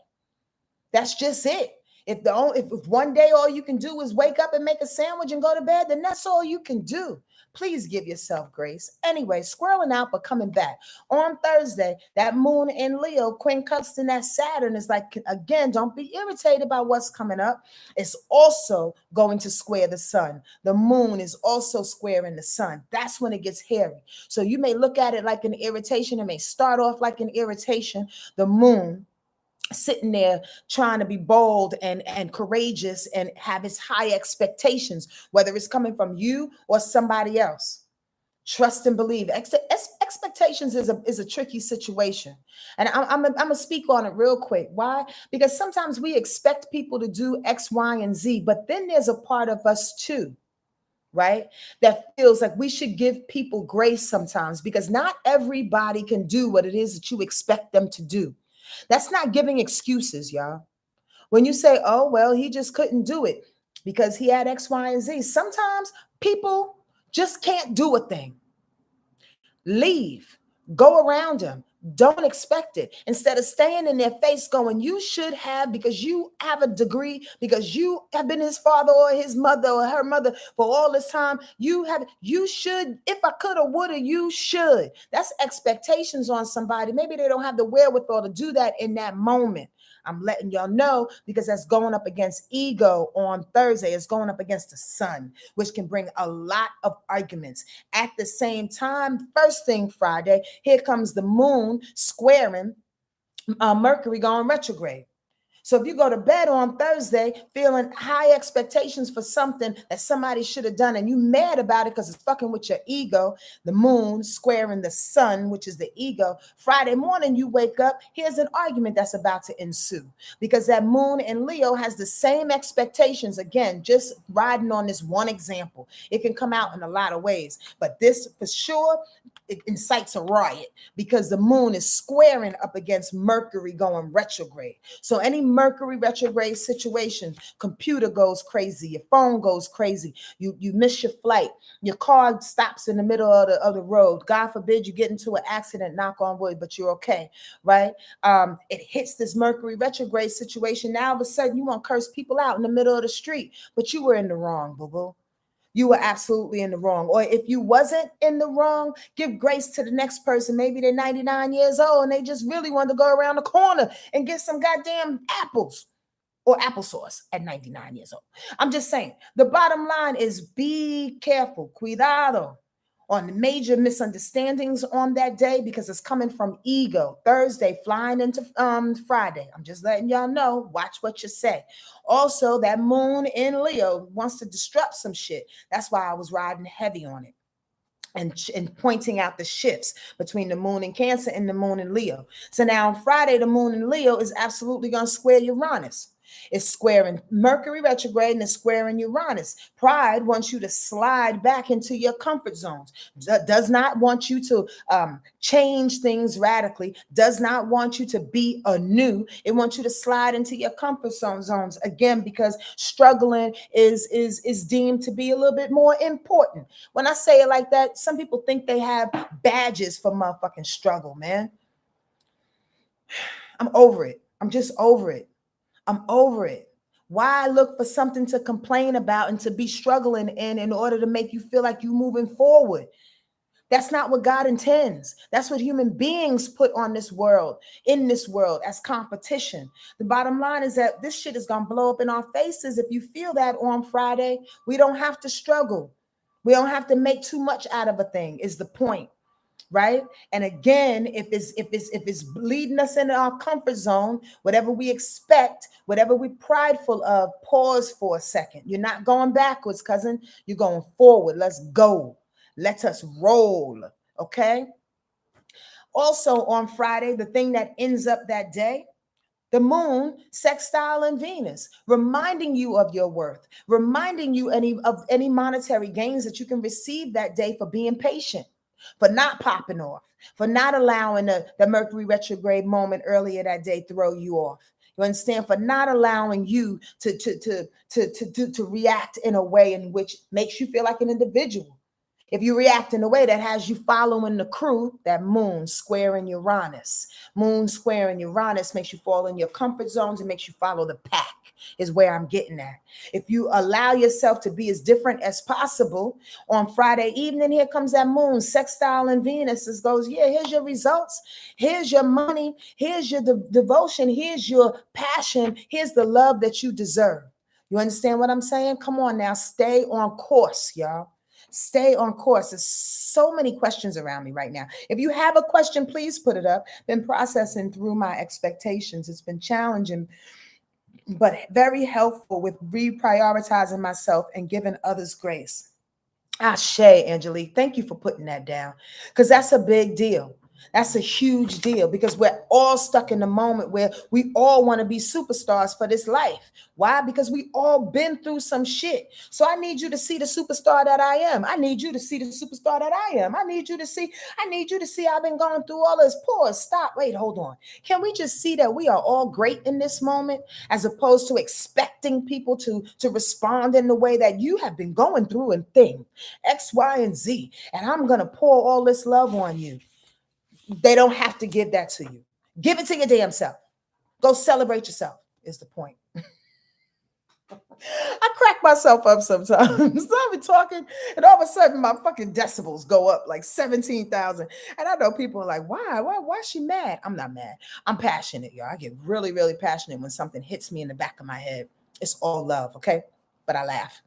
That's just it. If one day all you can do is wake up and make a sandwich and go to bed, then that's all you can do. Please give yourself grace. Anyway, squirreling out, but coming back. On Thursday, that moon in Leo, quincunxing that Saturn is like, again, don't be irritated by what's coming up. It's also going to square the sun. The moon is also squaring the sun. That's when it gets hairy. So you may look at it like an irritation. It may start off like an irritation. The moon sitting there trying to be bold and courageous and have his high expectations, whether it's coming from you or somebody else. Trust and believe. Expectations is a tricky situation. And I'm going to speak on it real quick. Why? Because sometimes we expect people to do X, Y, and Z, but then there's a part of us too, right? That feels like we should give people grace sometimes, because not everybody can do what it is that you expect them to do. That's not giving excuses, y'all. When you say, oh, well, he just couldn't do it because he had X, Y, and Z. Sometimes people just can't do a thing. Leave. Go around them. Don't expect it. Instead of staying in their face going, you should have, because you have a degree, because you have been his father or his mother or her mother for all this time. You should, if I could or would, you should. That's expectations on somebody. Maybe they don't have the wherewithal to do that in that moment. I'm letting y'all know because that's going up against ego on Thursday. It's going up against the sun, which can bring a lot of arguments. At the same time, first thing Friday, here comes the moon squaring Mercury going retrograde. So if you go to bed on Thursday feeling high expectations for something that somebody should have done and you mad about it because it's fucking with your ego, the moon squaring the sun, which is the ego, Friday morning you wake up, here's an argument that's about to ensue because that moon in Leo has the same expectations. Again, just riding on this one example. It can come out in a lot of ways, but this for sure, it incites a riot because the moon is squaring up against Mercury going retrograde. So any Mercury retrograde situation, computer goes crazy, your phone goes crazy, you miss your flight, your car stops in the middle of the road. God forbid you get into an accident, knock on wood, but you're okay, right? It hits this Mercury retrograde situation. Now all of a sudden you want to curse people out in the middle of the street, but you were in the wrong, boo-boo. You were absolutely in the wrong. Or if you wasn't in the wrong, give grace to the next person. Maybe they're 99 years old and they just really wanted to go around the corner and get some goddamn apples or applesauce at 99 years old. I'm just saying, the bottom line is be careful, cuidado, on the major misunderstandings on that day because it's coming from ego. Thursday flying into Friday. I'm just letting y'all know, watch what you say. Also, that moon in Leo wants to disrupt some shit. That's why I was riding heavy on it. And pointing out the shifts between the moon in Cancer and the moon in Leo. So now on Friday, the moon in Leo is absolutely going to square Uranus. It's squaring Mercury retrograde and it's squaring Uranus. Pride wants you to slide back into your comfort zones. Does not want you to change things radically. Does not want you to be anew. It wants you to slide into your comfort zones again because struggling is deemed to be a little bit more important. When I say it like that, some people think they have badges for motherfucking struggle, man. I'm over it. I'm just over it. I'm over it. Why look for something to complain about and to be struggling in order to make you feel like you're moving forward? That's not what God intends. That's what human beings put on this world, in this world as competition. The bottom line is that this shit is going to blow up in our faces. If you feel that on Friday, we don't have to struggle. We don't have to make too much out of a thing is the point. right? And again, if it's leading us into our comfort zone, whatever we expect, whatever we're prideful of, pause for a second. You're not going backwards, cousin. You're going forward. Let's go. Let us roll. Okay. Also on Friday, the thing that ends up that day, the moon sextile in Venus, reminding you of your worth, reminding you of any monetary gains that you can receive that day for being patient, for not popping off, for not allowing the Mercury retrograde moment earlier that day throw you off. You understand? For not allowing you to react in a way in which makes you feel like an individual. If you react in a way that has you following the crew, that moon square in Uranus. Moon square in Uranus makes you fall in your comfort zones and makes you follow the pack, is where I'm getting at. If you allow yourself to be as different as possible, on Friday evening, here comes that moon sextile in Venus. It goes, yeah, here's your results. Here's your money. Here's your devotion. Here's your passion. Here's the love that you deserve. You understand what I'm saying? Come on now, stay on course, y'all. Stay on course. There's so many questions around me right now. If you have a question, please put it up. Been processing through my expectations. It's been challenging, but very helpful with reprioritizing myself and giving others grace. Ashe, Angelique, thank you for putting that down, because that's a big deal. That's a huge deal, because we're all stuck in the moment where we all want to be superstars for this life. Why? Because we all been through some shit. So I need you to see the superstar that I am. I need you to see the superstar that I am. I need you to see I've been going through all this. Pause, stop, wait, hold on. Can we just see that we are all great in this moment, as opposed to expecting people to respond in the way that you have been going through and thing X, Y, and Z, and I'm going to pour all this love on you. They don't have to give that to you. Give it to your damn self. Go celebrate yourself, is the point. I crack myself up sometimes. I've been talking, and all of a sudden my fucking decibels go up like 17,000. And I know people are like, why is she mad? I'm not mad. I'm passionate, y'all. I get really, really passionate when something hits me in the back of my head. It's all love, okay? But I laugh.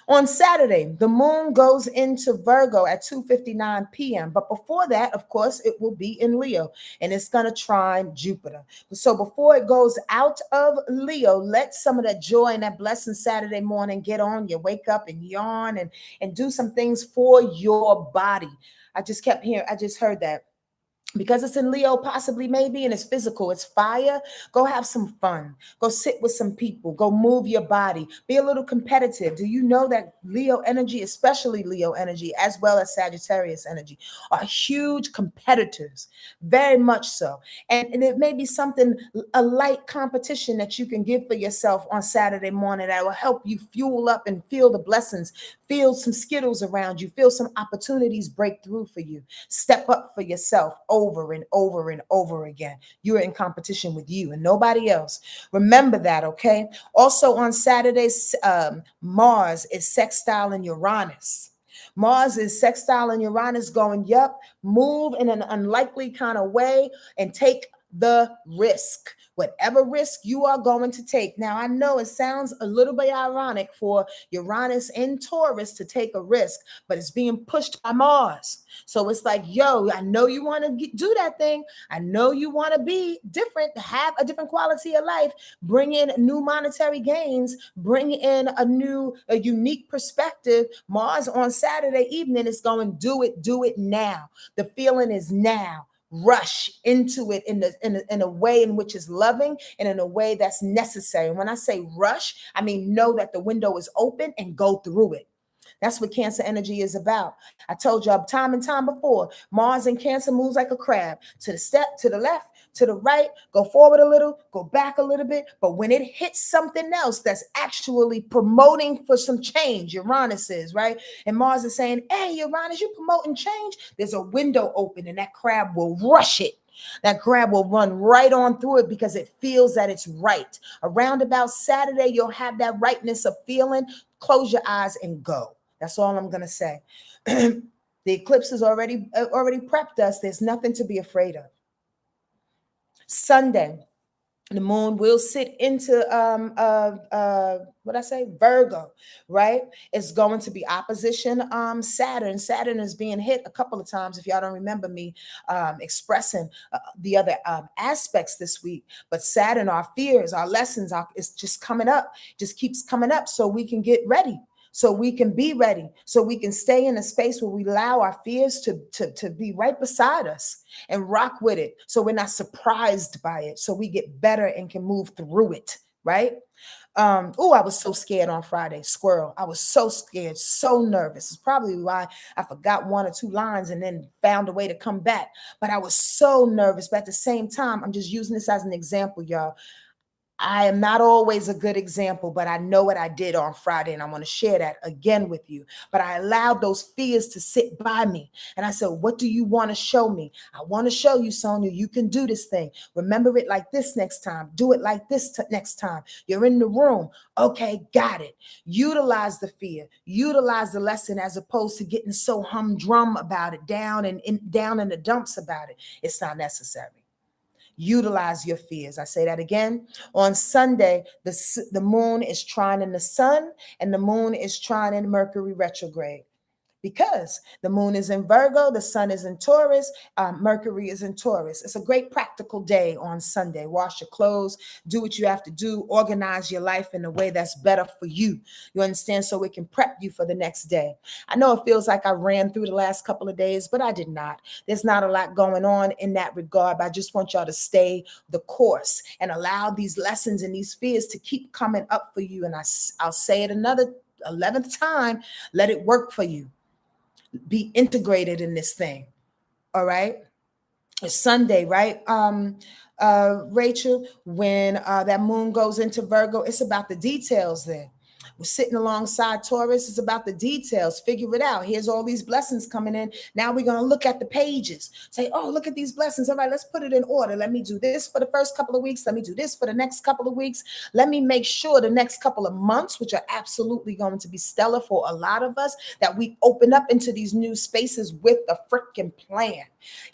On Saturday, the moon goes into Virgo at 2:59 p.m. But before that, of course, it will be in Leo, and it's going to trine Jupiter. So before it goes out of Leo, let some of that joy and that blessing Saturday morning get on you. Wake up and yawn and do some things for your body. I just heard that. Because it's in Leo, possibly, maybe, and it's physical, it's fire. Go have some fun. Go sit with some people. Go move your body. Be a little competitive. Do you know that Leo energy, especially Leo energy, as well as Sagittarius energy, are huge competitors? Very much so. And it may be something, a light competition that you can give for yourself on Saturday morning that will help you fuel up and feel the blessings, feel some Skittles around you, feel some opportunities break through for you. Step up for yourself over and over and over again. You're in competition with you and nobody else. Remember that, okay? Also on Saturdays, Mars is sextile in Uranus. Mars is sextile in Uranus going, yep, move in an unlikely kind of way and take the risk. Whatever risk you are going to take. Now, I know it sounds a little bit ironic for Uranus in Taurus to take a risk, but it's being pushed by Mars. So it's like, yo, I know you want to do that thing. I know you want to be different, have a different quality of life, bring in new monetary gains, bring in a unique perspective. Mars on Saturday evening is going, do it now. The feeling is now. Rush into it in a way in which is loving and in a way that's necessary. When I say rush, I mean know that the window is open and go through it. That's what Cancer energy is about. I told y'all time and time before, Mars in Cancer moves like a crab. To the left, to the right, go forward a little, go back a little bit. But when it hits something else that's actually promoting for some change, Uranus is, right? And Mars is saying, hey, Uranus, you promoting change? There's a window open and that crab will rush it. That crab will run right on through it because it feels that it's right. Around about Saturday, you'll have that rightness of feeling. Close your eyes and go. That's all I'm going to say. The eclipse has already prepped us. There's nothing to be afraid of. Sunday, The moon will sit into what I say, Virgo, right? It's going to be opposition Saturn. Saturn is being hit a couple of times, if y'all don't remember me expressing the other aspects this week. But Saturn, our fears, our lessons, it's just coming up, just keeps coming up, so we can get ready, so we can be ready, so we can stay in a space where we allow our fears to be right beside us and rock with it, so we're not surprised by it, so we get better and can move through it, right? Oh, I was so scared on Friday, squirrel. I was so scared, so nervous. It's probably why I forgot one or two lines and then found a way to come back. But I was so nervous. But at the same time, I'm just using this as an example, y'all. I am not always a good example, but I know what I did on Friday, and I want to share that again with you. But I allowed those fears to sit by me. And I said, what do you want to show me? I want to show you, Sonja, you can do this thing. Remember it like this next time. Do it like this next time. You're in the room. Okay, got it. Utilize the fear. Utilize the lesson, as opposed to getting so humdrum about it, down in the dumps about it. It's not necessary. Utilize your fears. I say that again. On Sunday, the moon is trining the sun, and the moon is trining Mercury retrograde. Because the moon is in Virgo, the sun is in Taurus, Mercury is in Taurus. It's a great practical day on Sunday. Wash your clothes, do what you have to do, organize your life in a way that's better for you. You understand? So it can prep you for the next day. I know it feels like I ran through the last couple of days, but I did not. There's not a lot going on in that regard, but I just want y'all to stay the course and allow these lessons and these fears to keep coming up for you. And I'll say it another 11th time, let it work for you. Be integrated in this thing. All right. It's Sunday, right? Rachel, when that moon goes into Virgo, it's about the details there. We're sitting alongside Taurus. It's about the details. Figure it out. Here's all these blessings coming in. Now we're going to look at the pages. Say, oh, look at these blessings. All right, let's put it in order. Let me do this for the first couple of weeks. Let me do this for the next couple of weeks. Let me make sure the next couple of months, which are absolutely going to be stellar for a lot of us, that we open up into these new spaces with a freaking plan.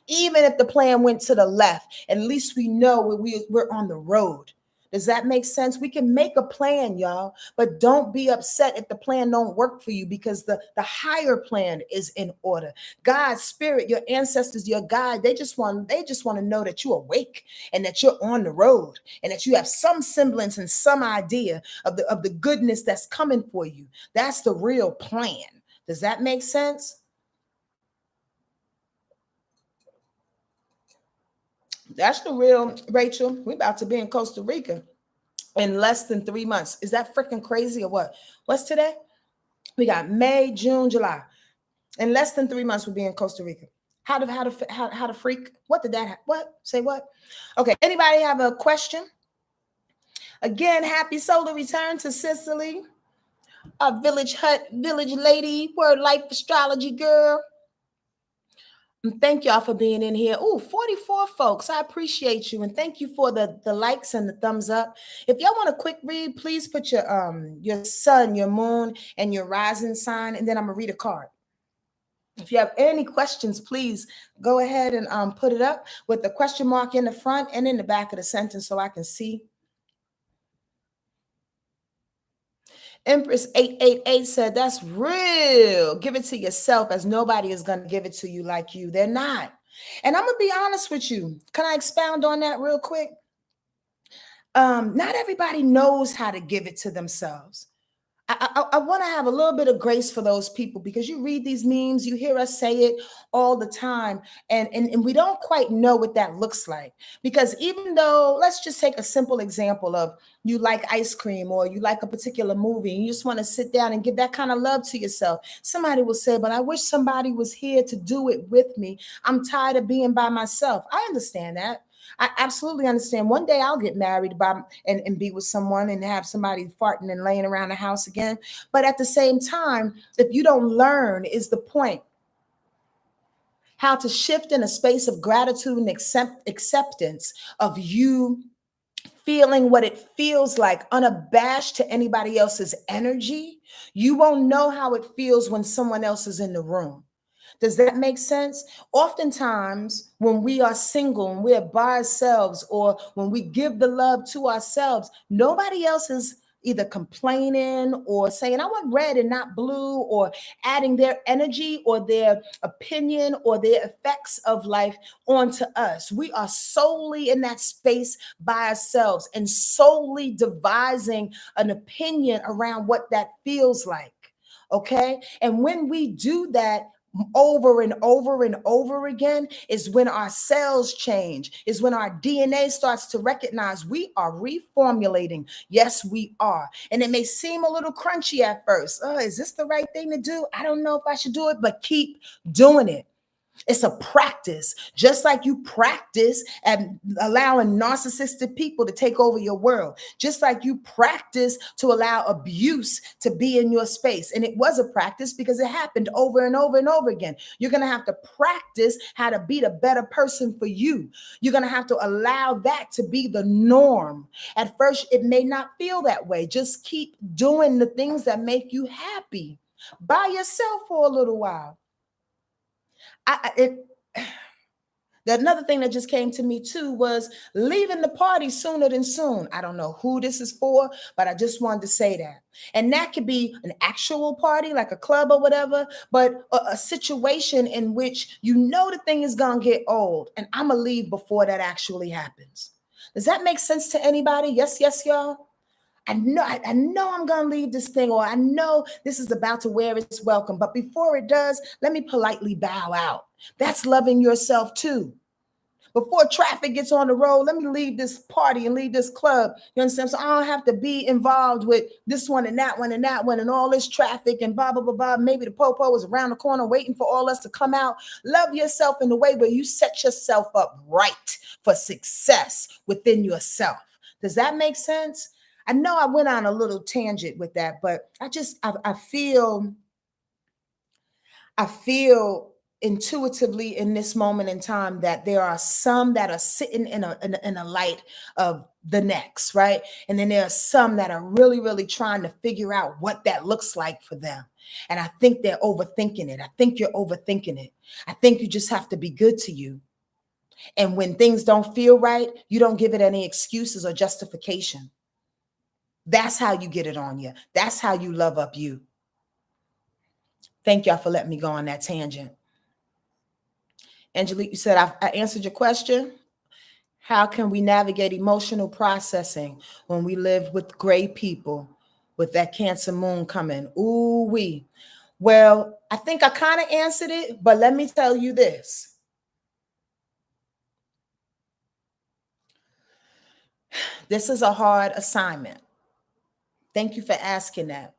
Even if the plan went to the left, at least we know we're on the road. Does that make sense? We can make a plan, y'all, but don't be upset if the plan don't work for you, because the higher plan is in order. God's spirit, your ancestors, your guide, they just want to know that you're awake and that you're on the road and that you have some semblance and some idea of the goodness that's coming for you. That's the real plan. Does that make sense? That's the real, Rachel. We're about to be in Costa Rica in less than 3 months. Is that freaking crazy or what? What's today? We got May, June, July. In less than 3 months, we'll be in Costa Rica. How to freak? What did that? What? Say what? Okay. Anybody have a question? Again, happy solar return to Sicily. A village hut, village lady, Wordlife astrology girl. Thank y'all for being in here. Oh, 44 folks. I appreciate you. And thank you for the likes and the thumbs up. If y'all want a quick read, please put your sun, your moon, and your rising sign, and then I'm gonna read a card. If you have any questions, please go ahead and put it up with the question mark in the front and in the back of the sentence so I can see. Empress 888 said, that's real. Give it to yourself, as nobody is going to give it to you like you. They're not. And I'm going to be honest with you. Can I expound on that real quick? Not everybody knows how to give it to themselves. I want to have a little bit of grace for those people, because you read these memes, you hear us say it all the time, and we don't quite know what that looks like. Because even though, let's just take a simple example of you like ice cream or you like a particular movie and you just want to sit down and give that kind of love to yourself. Somebody will say, but I wish somebody was here to do it with me. I'm tired of being by myself. I understand that. I absolutely understand. One day I'll get married and be with someone and have somebody farting and laying around the house again. But at the same time, if you don't learn, is the point, how to shift in a space of gratitude and acceptance of you feeling what it feels like, unabashed to anybody else's energy, you won't know how it feels when someone else is in the room. Does that make sense? Oftentimes, when we are single and we're by ourselves, or when we give the love to ourselves, nobody else is either complaining or saying, I want red and not blue, or adding their energy or their opinion or their effects of life onto us. We are solely in that space by ourselves and solely devising an opinion around what that feels like. Okay. And when we do that, over and over and over again, is when our cells change, is when our DNA starts to recognize we are reformulating. Yes, we are. And it may seem a little crunchy at first. Oh, is this the right thing to do? I don't know if I should do it, but keep doing it. It's a practice, just like you practice at allowing narcissistic people to take over your world, just like you practice to allow abuse to be in your space. And it was a practice because it happened over and over and over again. You're going to have to practice how to be the better person for you. You're going to have to allow that to be the norm. At first, it may not feel that way. Just keep doing the things that make you happy by yourself for a little while. Another thing that just came to me too was leaving the party sooner than soon. I don't know who this is for, but I just wanted to say that. And that could be an actual party, like a club or whatever, but a situation in which you know the thing is going to get old, and I'm going to leave before that actually happens. Does that make sense to anybody? Yes, y'all. I know I'm going to leave this thing, or I know this is about to wear its welcome. But before it does, let me politely bow out. That's loving yourself too. Before traffic gets on the road, let me leave this party and leave this club. You understand? So I don't have to be involved with this one and that one and that one and all this traffic and blah, blah, blah, blah. Maybe the popo is around the corner waiting for all us to come out. Love yourself in the way where you set yourself up right for success within yourself. Does that make sense? I know I went on a little tangent with that, but I feel intuitively in this moment in time that there are some that are sitting in a light of the next, right? And then there are some that are really, really trying to figure out what that looks like for them. And I think they're overthinking it. I think you're overthinking it. I think you just have to be good to you. And when things don't feel right, you don't give it any excuses or justification. That's how you get it on you. That's how you love up you. Thank y'all for letting me go on that tangent. Angelique, you said I answered your question. How can we navigate emotional processing when we live with gray people with that Cancer moon coming? Ooh wee. Well, I think I kind of answered it, but let me tell you this. This is a hard assignment. Thank you for asking that.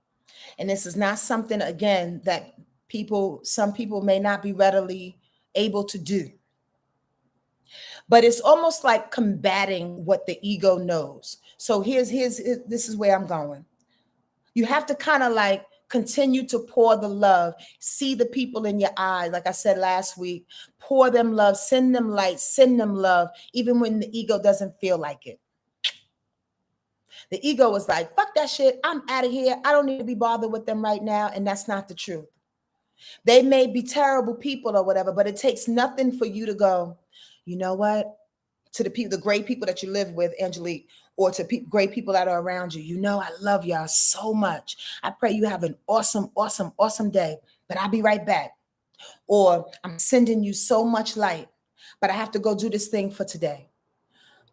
And this is not something, again, that some people may not be readily able to do. But it's almost like combating what the ego knows. So this is where I'm going. You have to kind of like continue to pour the love, see the people in your eyes. Like I said last week, pour them love, send them light, send them love, even when the ego doesn't feel like it. The ego is like, fuck that shit. I'm out of here. I don't need to be bothered with them right now. And that's not the truth. They may be terrible people or whatever, but it takes nothing for you to go, you know what? To the great people that you live with, Angelique, or to great people that are around you. You know, I love y'all so much. I pray you have an awesome, awesome, awesome day, but I'll be right back. Or I'm sending you so much light, but I have to go do this thing for today.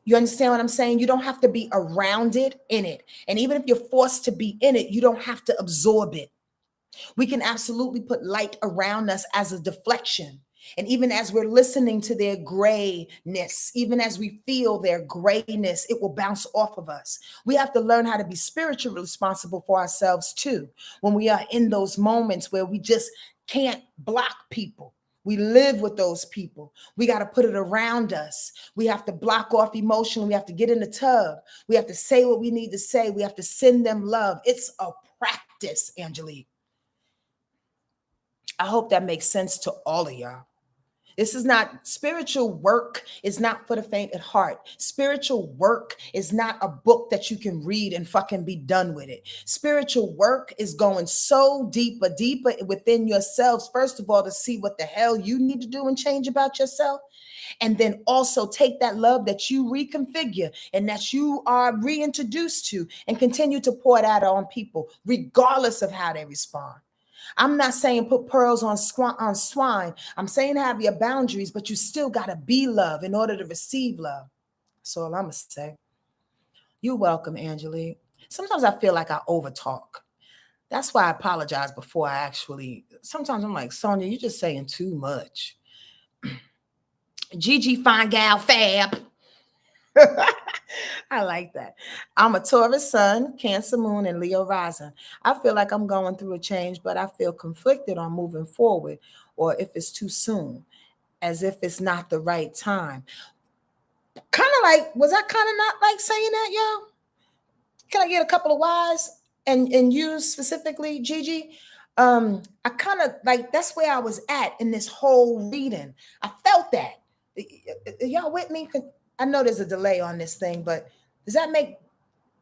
You understand what I'm saying? You don't have to be around it, in it. And even if you're forced to be in it, you don't have to absorb it. We can absolutely put light around us as a deflection. And even as we're listening to their grayness, even as we feel their grayness, it will bounce off of us. We have to learn how to be spiritually responsible for ourselves too. When we are in those moments where we just can't block people. We live with those people. We got to put it around us. We have to block off emotionally. We have to get in the tub. We have to say what we need to say. We have to send them love. It's a practice, Angelique. I hope that makes sense to all of y'all. This is not spiritual work. Is not for the faint at heart. Spiritual work is not a book that you can read and fucking be done with it. Spiritual work is going so deeper within yourselves. First of all, to see what the hell you need to do and change about yourself. And then also take that love that you reconfigure and that you are reintroduced to and continue to pour that on people, regardless of how they respond. I'm not saying put pearls on swine. I'm saying have your boundaries, but you still got to be love in order to receive love. That's all I'm going to say. You're welcome, Angelique. Sometimes I feel like I overtalk. That's why I apologize before I actually, sometimes I'm like, Sonja, you're just saying too much. Gigi Fine Gal Fab. I like that. I'm a Taurus sun, Cancer moon, and Leo rising. I feel like I'm going through a change, but I feel conflicted on moving forward or if it's too soon, as if it's not the right time. Kind of like, was I kind of not like saying that, y'all? Can I get a couple of whys and you specifically, Gigi? I kind of like, that's where I was at in this whole reading. I felt that. Y'all with me? I know there's a delay on this thing, but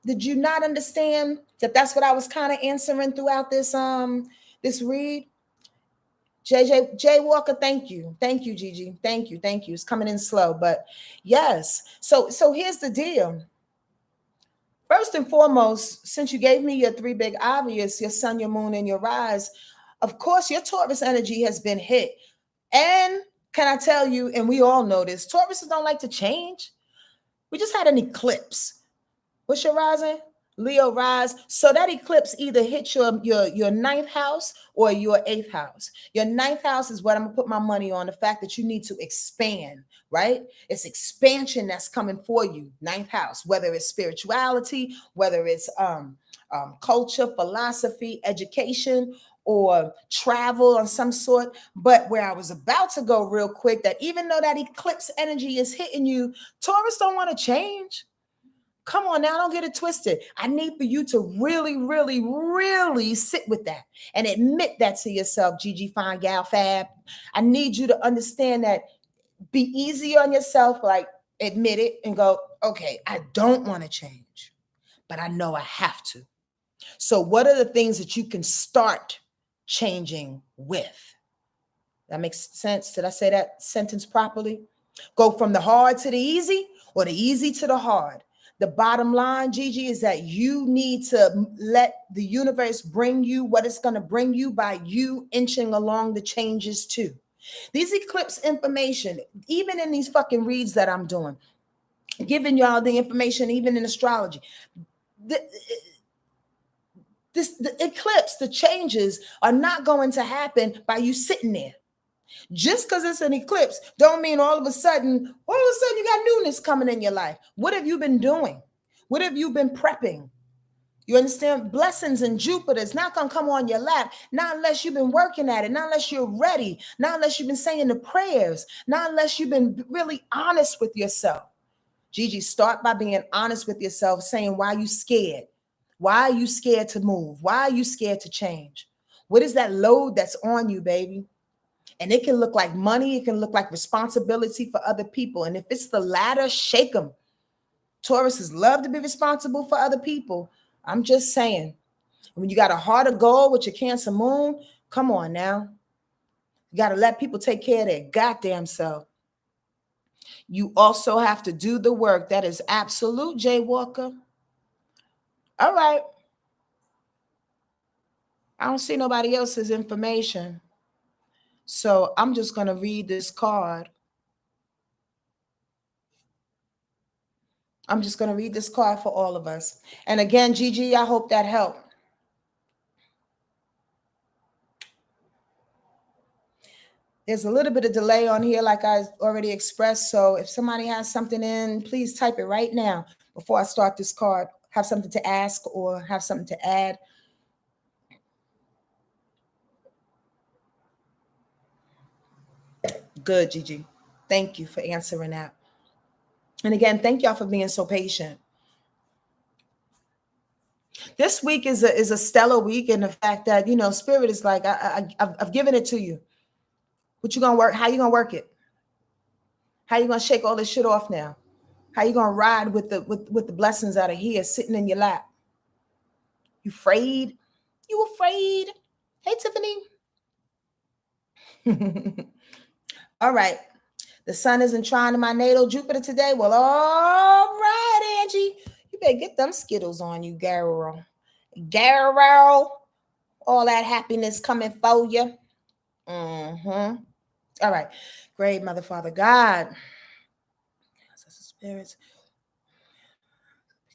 did you not understand that that's what I was kind of answering throughout this read? Jay Walker, thank you, Gigi, thank you. It's coming in slow, but yes. So here's the deal. First and foremost, since you gave me your three big obvious, your sun, your moon, and your rise, of course, your Taurus energy has been hit. And can I tell you, and we all know this, Tauruses don't like to change. We just had an eclipse. What's your rising? Leo rise. So that eclipse either hit your ninth house or your eighth house. Your ninth house is what I'm gonna put my money on, the fact that you need to expand, right? It's expansion that's coming for you, ninth house, whether it's spirituality, whether it's culture, philosophy, education, or travel of some sort. But where I was about to go real quick, that even though that eclipse energy is hitting you, Taurus don't want to change. Come on now, don't get it twisted. I need for you to really, really, really sit with that and admit that to yourself, Gigi Fine Gal Fab. I need you to understand that. Be easy on yourself, like admit it and go, okay, I don't want to change, but I know I have to. So what are the things that you can start changing with? That makes sense? Did I say that sentence properly? Go from the hard to the easy or the easy to the hard. The bottom line, Gigi, is that you need to let the universe bring you what it's going to bring you by you inching along the changes too. These eclipse information, even in these fucking reads that I'm doing, giving y'all the information, even in astrology, the eclipse, the changes are not going to happen by you sitting there. Just because it's an eclipse don't mean all of a sudden you got newness coming in your life. What have you been doing? What have you been prepping? You understand? Blessings and Jupiter is not going to come on your lap, not unless you've been working at it, not unless you're ready, not unless you've been saying the prayers, not unless you've been really honest with yourself. Gigi, start by being honest with yourself, saying why you scared. Why are you scared to move? Why are you scared to change? What is that load that's on you, baby? And it can look like money. It can look like responsibility for other people. And if it's the latter, shake them. Tauruses love to be responsible for other people. I'm just saying, when you got a heart of gold with your Cancer moon, come on now. You got to let people take care of their goddamn self. You also have to do the work. That is absolute, Jay Walker. All right. I don't see nobody else's information. So I'm just going to read this card. I'm just going to read this card for all of us. And again, Gigi, I hope that helped. There's a little bit of delay on here, like I already expressed. So if somebody has something in, please type it right now before I start this card. Have something to ask or have something to add. Good, Gigi. Thank you for answering that. And again, thank y'all for being so patient. This week is a stellar week in the fact that, Spirit is like, I've given it to you. What you gonna work? How you gonna work it? How you gonna shake all this shit off now? How you gonna ride with the blessings out of here sitting in your lap? You afraid? You afraid? Hey, Tiffany. All right. The sun isn't trying to my natal Jupiter today. Well, all right, Angie. You better get them Skittles on you, girl. Girl. All that happiness coming for you. Mm-hmm. All right. Great Mother, Father, God. Spirits.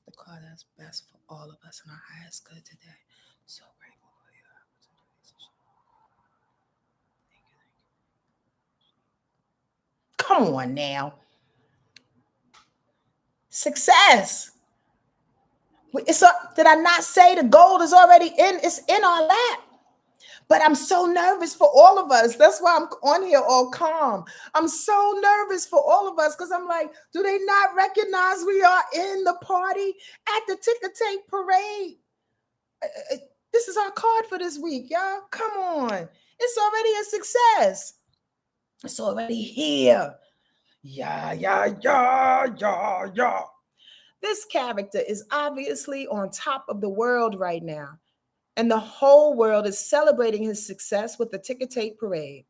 The card that's best for all of us and our highest good today. I'm so grateful for you. Come on now. Success. Did I not say the gold is already in? It's in our lap. But I'm so nervous for all of us. That's why I'm on here all calm. I'm so nervous for all of us because I'm like, do they not recognize we are in the party at the ticker tape parade? This is our card for this week, y'all. Come on. It's already a success. It's already here. Yeah. This character is obviously on top of the world right now. And the whole world is celebrating his success with the ticker tape parade.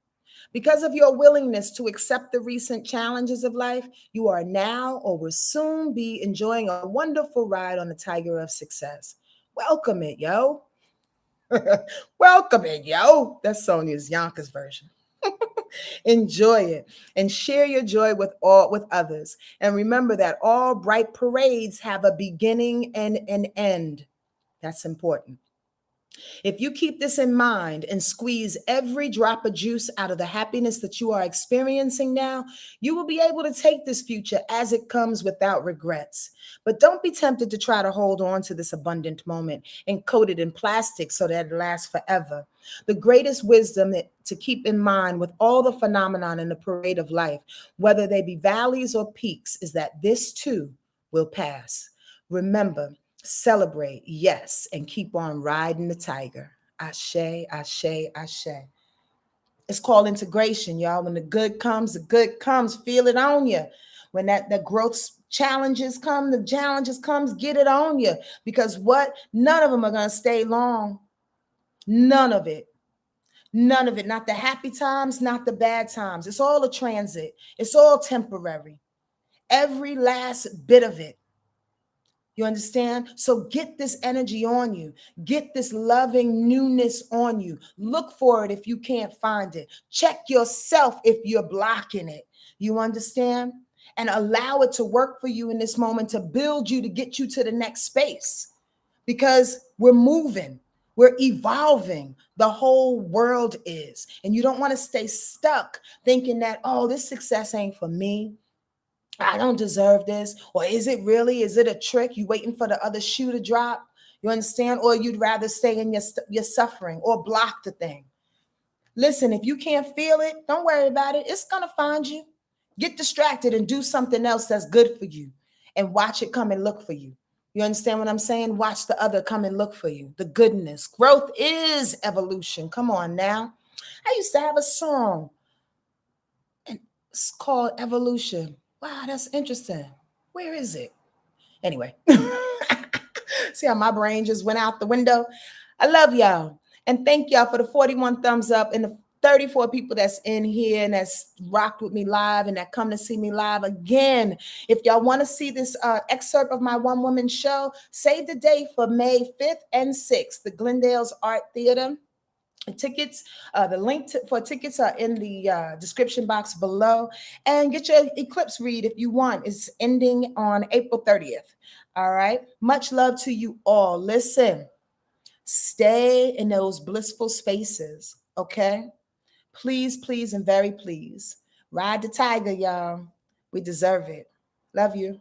Because of your willingness to accept the recent challenges of life, you are now or will soon be enjoying a wonderful ride on the Tiger of Success. Welcome it, yo. Welcome it, yo. That's Sonja's Yonkers version. Enjoy it and share your joy with others. And remember that all bright parades have a beginning and an end. That's important. If you keep this in mind and squeeze every drop of juice out of the happiness that you are experiencing now, you will be able to take this future as it comes without regrets. But don't be tempted to try to hold on to this abundant moment and coat it in plastic so that it lasts forever. The greatest wisdom to keep in mind with all the phenomenon in the parade of life, whether they be valleys or peaks, is that this too will pass. Remember, celebrate, yes, and keep on riding the tiger. Ashe, ashe, ashe. It's called integration, y'all. When the good comes, feel it on you. When the growth challenges come, get it on you. Because what? None of them are going to stay long. None of it. None of it. Not the happy times, not the bad times. It's all a transit. It's all temporary. Every last bit of it. You understand? So get this energy on you. Get this loving newness on you. Look for it if you can't find it. Check yourself if you're blocking it. You understand? And allow it to work for you in this moment to build you, to get you to the next space. Because we're moving. We're evolving. The whole world is. And you don't want to stay stuck thinking that, oh, this success ain't for me. I don't deserve this. Or is it really? Is it a trick? You waiting for the other shoe to drop? You understand? Or you'd rather stay in your suffering or block the thing. Listen, if you can't feel it, don't worry about it. It's going to find you. Get distracted and do something else that's good for you and watch it come and look for you. You understand what I'm saying? Watch the other come and look for you. The goodness. Growth is evolution. Come on now. I used to have a song and it's called Evolution. Wow, that's interesting. Where is it? Anyway, see how my brain just went out the window? I love y'all. And thank y'all for the 41 thumbs up and the 34 people that's in here and that's rocked with me live and that come to see me live. Again, if y'all want to see this excerpt of my one woman show, save the date for May 5th and 6th, the Glendale's Art Theater. Tickets, the link for tickets are in the description box below. And get your eclipse read if you want. It's ending on April 30th. All right. Much love to you all. Listen, stay in those blissful spaces. Okay. Please, please, and very please. Ride the tiger, y'all. We deserve it. Love you.